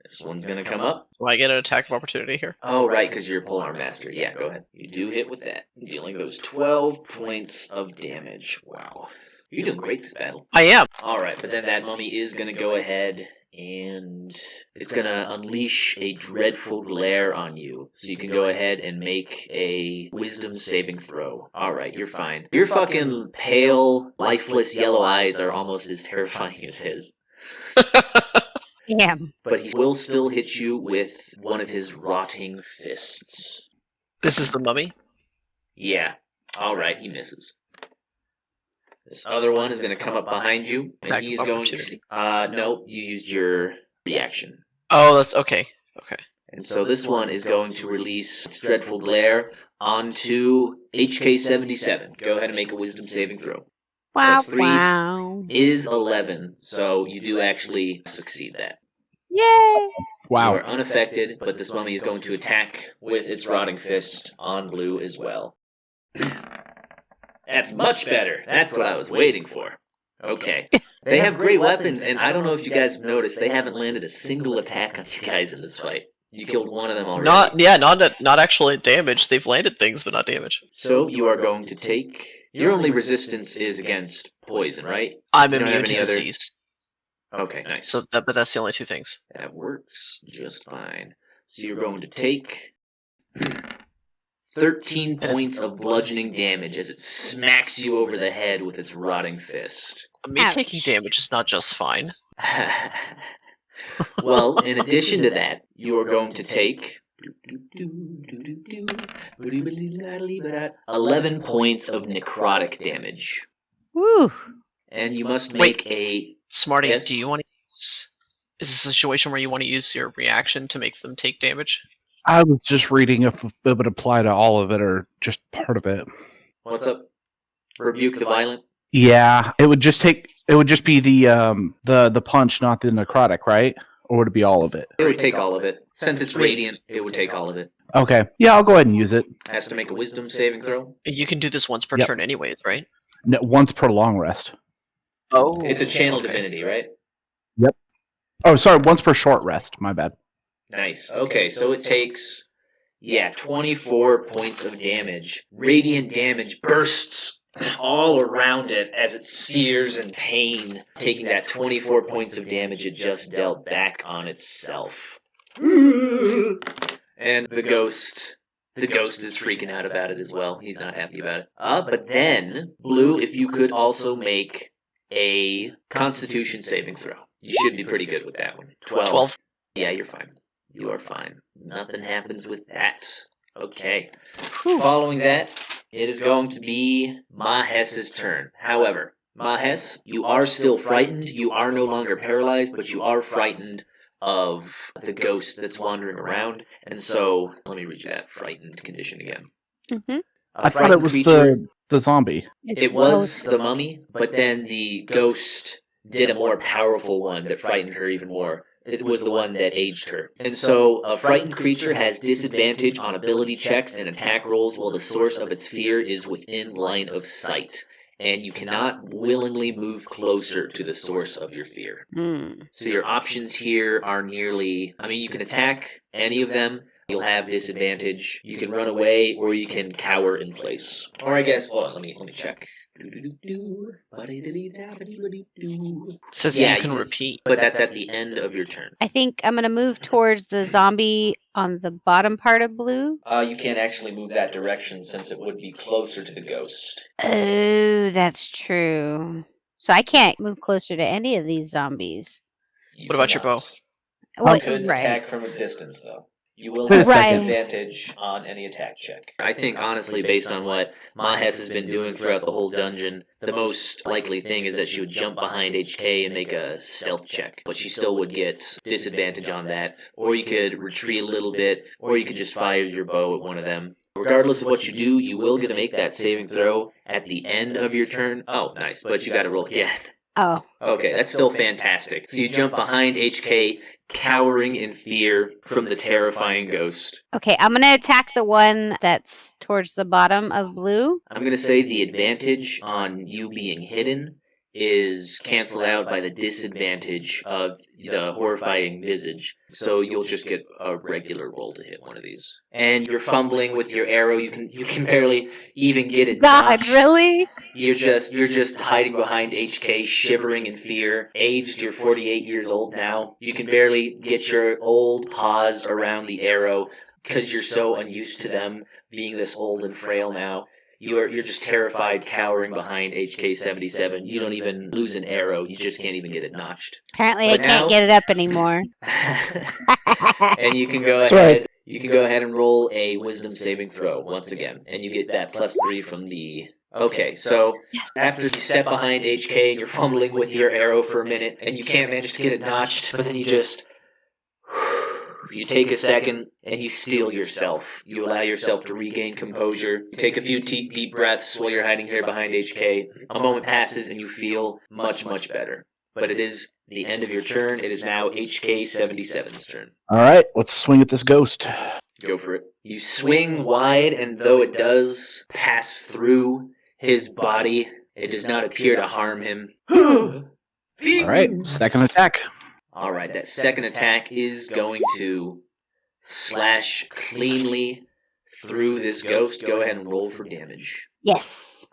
This one's gonna come up. Do I get an attack of opportunity here? Oh, right, because you're a Polearm Master. Yeah, go ahead. You do hit with that, dealing those 12 points of damage. Wow. You're doing great this battle. I am. Alright, but then that mummy is gonna go ahead and it's gonna unleash a dreadful glare on you. So you can go ahead and make a wisdom saving throw. Alright, you're fine. Your fucking pale, lifeless yellow eyes are almost as terrifying as his. Damn. But he will still hit you with one of his rotting fists. This is the mummy? Yeah. Alright, he misses. This other one is going to come up behind you, and Attack he's of going to... opportunity. No, you used your reaction. Oh, that's okay. Okay. And so this one is going to release its dreadful glare onto HK77. Go ahead and make a wisdom saving throw. Wow, +3 wow. is 11, so you do actually succeed that. Yay! You Wow. are unaffected, but this mummy is going to attack with its rotting fist on blue as well. That's much better. That's what I was waiting for. Okay. They have great weapons, and I don't know if you guys have noticed, they haven't landed a single attack on you guys in this fight. You killed one of them already. Not actually damage. They've landed things, but not damage. So you are going to take... Your only resistance is against poison, right? I'm You don't have immune to any other- disease. Okay, nice. But that's the only two things. That works just fine. So you're going to take 13 points of bludgeoning damage as it smacks you over the head with its rotting fist. Me Ouch. taking damage is not just fine. Well, in addition to that, you are going to take 11 points of necrotic damage. Woo! And you must make a... Smarty, Yes? do you want to use... Is this a situation where you want to use your reaction to make them take damage? I was just reading if it would apply to all of it or just part of it. What's up? Rebuke the violent? Yeah, it would just be the punch, not the necrotic, right? Or would it be all of it? It would take all of it. Since it's radiant, it would take all of it. Okay. Yeah, I'll go ahead and use it. Has to make a wisdom saving throw. You can do this once per Yep. turn anyways, right? No, once per long rest. Oh. It's a channel divinity, right? Oh, sorry, once per short rest. My bad. Nice. Okay, so it takes, 24 points of damage. Radiant damage bursts all around it as it sears in pain, taking that 24 points of damage it just dealt back on itself. And the ghost is freaking out about it as well. He's not happy about it. But then, Blue, if you could also make a Constitution saving throw. You should be pretty good with that one. 12. Yeah, you're fine. You are fine. Nothing happens with that. Okay. Following that, it is going to be Maahes' turn. However, Maahes, you are still frightened. You are no longer paralyzed, but you are frightened of the ghost that's wandering around. And so, let me read you that frightened condition again. Mm-hmm. I thought it was the zombie. It was the mummy, but then the ghost did a more powerful one that frightened her even more. It was the one that aged her. And so, a frightened creature has disadvantage on ability checks and attack rolls while the source of its fear is within line of sight. And you cannot willingly move closer to the source of your fear. So your options here are nearly... you can attack any of them. You'll have disadvantage. You can run away, or you can cower in place. Or I guess... Hold on, let me check. Says Yeah, you can you- repeat. But that's at the end of your turn. I think I'm going to move towards the zombie on the bottom part of blue. You can't actually move that direction since it would be closer to the ghost. Oh, that's true. So I can't move closer to any of these zombies. You What about your cannot. bow? You Well, could right. attack from a distance, though. You will Wait a have second. advantage on any attack check. I think, honestly, based on what Maahes has been doing throughout the whole dungeon, the most likely thing is that she would jump behind HK and make a stealth check. But she still would get disadvantage on that. Or you could retreat a little bit, or you could just fire your bow at one of them. Regardless of what you do, you will get to make that saving throw at the end of your turn. Oh, nice, but you gotta roll again. Oh. Okay, that's still fantastic. So you jump behind HK, cowering in fear from the terrifying ghost. Okay, I'm gonna attack the one that's towards the bottom of blue. I'm going to say the advantage on you being hidden is canceled out by the disadvantage of the horrifying visage. So you'll just get a regular roll to hit one of these. And you're fumbling with your arrow. You can barely even get it God, notched. really? You're just hiding behind HK, shivering in fear. Aged, you're 48 years old now. You can barely get your old paws around the arrow because you're so unused to them being this old and frail now. You're just terrified, cowering behind HK-77. You don't even lose an arrow. You just can't even get it notched. Apparently, But I can't now- get it up anymore. And you can go That's ahead. right. You can go ahead and roll a wisdom saving throw once again, and you get that +3 from the. Okay, so after you step behind HK and you're fumbling with your arrow for a minute, and you can't manage to get it notched, but then you just. You take a second and you steel yourself. You allow yourself to regain composure. You take a few deep breaths while you're hiding here behind HK. A moment passes and you feel much, much better. But it is the end of your turn. It is now HK-77's turn. All right, let's swing at this ghost. Go for it. You swing wide, and though it does pass through his body, it does not appear to harm him. All right, second attack. All right, that second attack is going to slash cleanly through this ghost. Go ahead and roll for damage. Yes.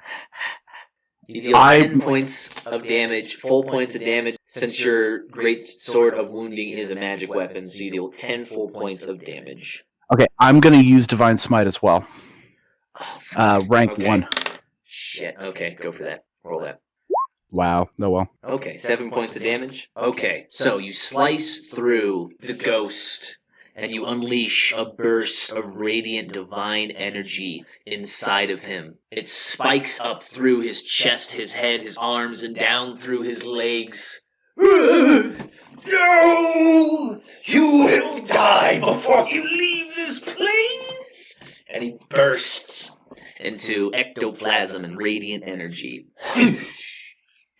You deal 10 points of damage, full points of damage, since your great sword of wounding is a magic weapon, so you deal 10 full points of damage. Okay, I'm gonna use Divine Smite as well. Oh, Rank Okay. 1. Shit, okay, go for that. Roll that. Wow, oh well. Okay, 7 points of damage. Okay, so you slice through the ghost, and you unleash a burst of radiant divine energy inside of him. It spikes up through his chest, his head, his arms, and down through his legs. No! You will die before you leave this place! And he bursts into ectoplasm and radiant energy.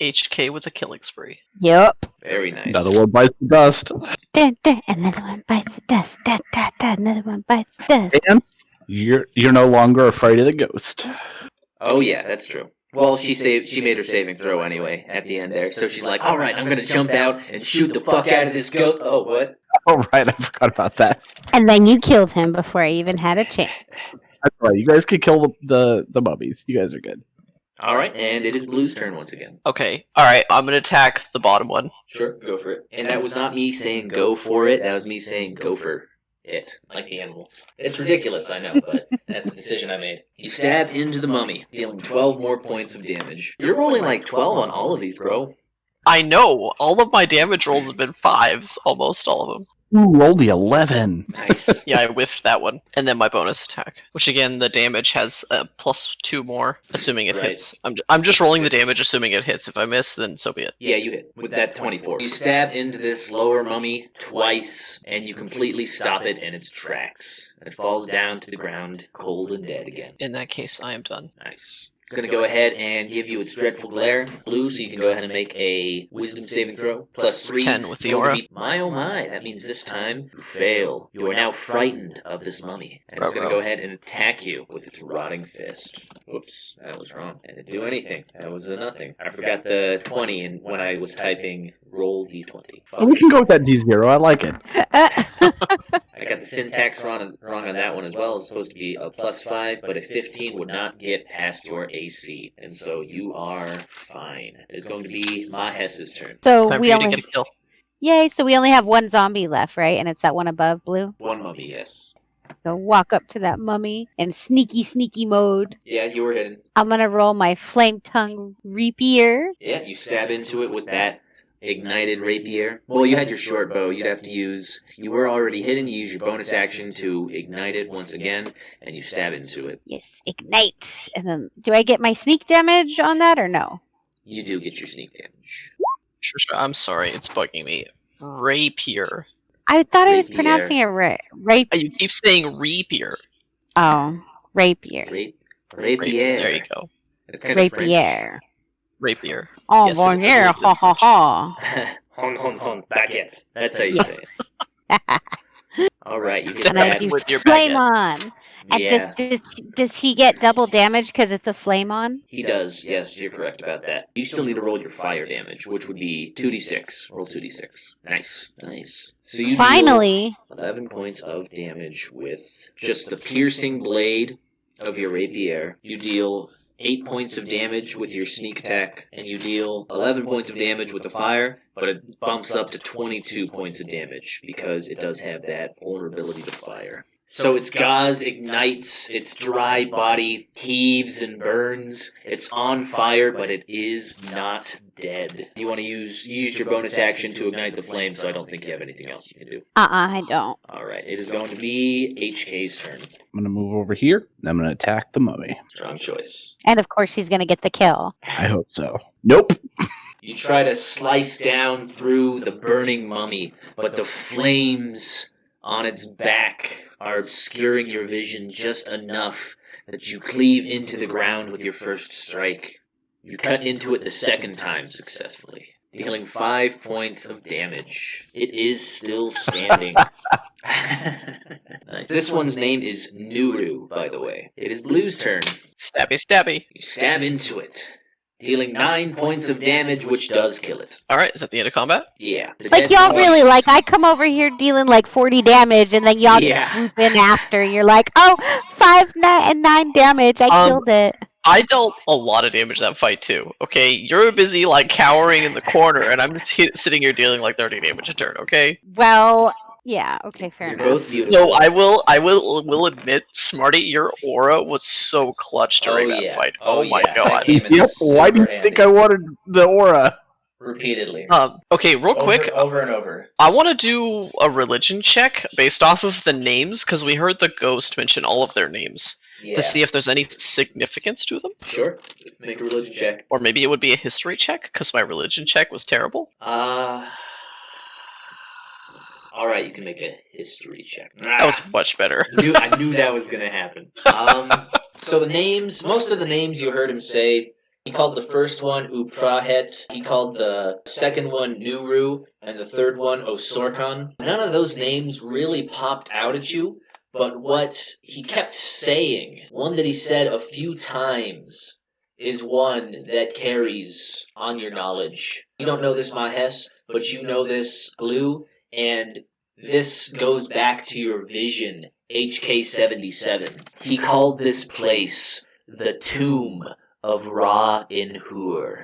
HK with a killing spree. Yup. Very nice. Another one bites the dust. Dun, dun, another one bites the dust. Dun, dun, dun, another one bites the dust. And you're no longer afraid of the ghost. Oh yeah, that's true. Well, she made her saving throw anyway at the end there, so she's like, all right, I'm gonna jump out and shoot the fuck out of this ghost. Oh, what? Oh right, I forgot about that. And then you killed him before I even had a chance. That's right. You guys can kill the mummies. You guys are good. All right, and it is Blue's turn once again. Okay, alright, I'm gonna attack the bottom one. Sure, go for it. And that was not me saying go for it, that was me saying go for it, like the animal. It's ridiculous, I know, but that's the decision I made. You stab into the mummy, dealing 12 more points of damage. You're rolling like 12 on all of these, bro. I know, all of my damage rolls have been 5s, almost all of them. Ooh, roll the 11. Nice. Yeah, I whiffed that one. And then my bonus attack. Which again, the damage has a +2 more, assuming it Right. hits. I'm just rolling the damage assuming it hits. If I miss, then so be it. Yeah, you hit with that 24. You stab into this lower mummy twice, and you completely stop it in its tracks. It falls down to the ground, cold and dead again. In that case, I am done. Nice. It's going to go ahead and give you its dreadful glare. Blue, so you can go ahead and make a wisdom saving throw. +3. 10 with the It's going to aura. be- My oh my, that means this time you fail. You are now frightened of this mummy. And it's going to go ahead and attack you with its rotting fist. Whoops, that was wrong. I didn't do anything. That was a nothing. I forgot the 20 and when I was typing roll d20. Well, we can go with that D0. I like it. I got the syntax wrong on that one as well. It's supposed to be a +5, but a 15 would not get past your AC, and so you are fine. It's going to be Maahes' turn. So Time for we you to only get a kill. yay! So we only have one zombie left, right? And it's that one above blue. One mummy, yes. So walk up to that mummy in sneaky mode. Yeah, you were hidden. I'm gonna roll my flame tongue rapier. Yeah, you stab into it with that ignited rapier. Well, you had your short bow. You'd have to use... You were already hidden. You use your bonus action to ignite it once again, and you stab into it. Yes, ignite. And then, do I get my sneak damage on that or no? You do get your sneak damage. Sure, I'm sorry, it's bugging me. Rapier. I thought I was Rapier. pronouncing it rape. You keep saying rapier. Oh, rapier. Rapier. There you go. It's kind of French. Rapier. Rapier. Oh, Yes, bonjour. it's a Ha little ha ha. Hon, baguette. That's how you say it. All right, you get And I that. do with your flame baguette. on. And Yeah, does he get double damage because it's a flame on? he does. Yes, you're correct about that. You still need to roll your fire damage, which would be 2d6. Roll 2d6. Nice. So you Finally. deal 11 points of damage with just the piercing blade of your rapier. You deal 8 points of damage with your sneak attack, and you deal 11 points of damage with the fire, but it bumps up to 22 points of damage because it does have that vulnerability to fire. So its gauze ignites, its dry body heaves and burns. It's on fire, but it is not dead. You want to use your bonus action to ignite the flame, so I don't think you have anything else you can do. I don't. Alright, it is going to be HK's turn. I'm gonna move over here, and I'm gonna attack the mummy. Strong choice. And of course he's gonna get the kill. I hope so. Nope. You try to slice down through the burning mummy, but the flames on its back are obscuring your vision just enough that you cleave into the ground with your first strike. You cut into it the second time successfully, dealing 5 points of damage. It is still standing. Nice. This one's name is Nuru, by the way. It is Blue's turn. Stabby. You stab into it, dealing 9 points of damage, which does kill it. Alright, is that the end of combat? Yeah. The Like dead y'all really, boys- like I come over here dealing like 40 damage and then y'all Yeah. just swoop in after. You're like, oh, 9 damage. I killed it. I dealt a lot of damage that fight too. Okay, you're busy like cowering in the corner, and I'm just sitting here dealing like 30 damage a turn. Okay. Well, yeah, okay, fair You're enough. both beautiful. No, I will admit, Smarty, your aura was so clutch during Oh, that yeah. fight. Oh, Oh my yeah. god. That came in Yep. Why do you super think handy. I wanted the aura? Repeatedly. Okay, real quick, Over and over. I want to do a religion check based off of the names, because we heard the ghost mention all of their names, Yeah. to see if there's any significance to them. Sure. Make a religion check. Or maybe it would be a history check, because my religion check was terrible. Alright, you can make a history check. That was much better. I knew that was gonna happen. So the names, most of the names you heard him say, he called the first one Uprahet, he called the second one Nuru, and the third one Osorkon. None of those names really popped out at you, but what he kept saying, one that he said a few times, is one that carries on your knowledge. You don't know this, Maahes, but you know this, Blue, and this goes back to your vision, HK77. He called this place the Tomb of Ra-In-Hur.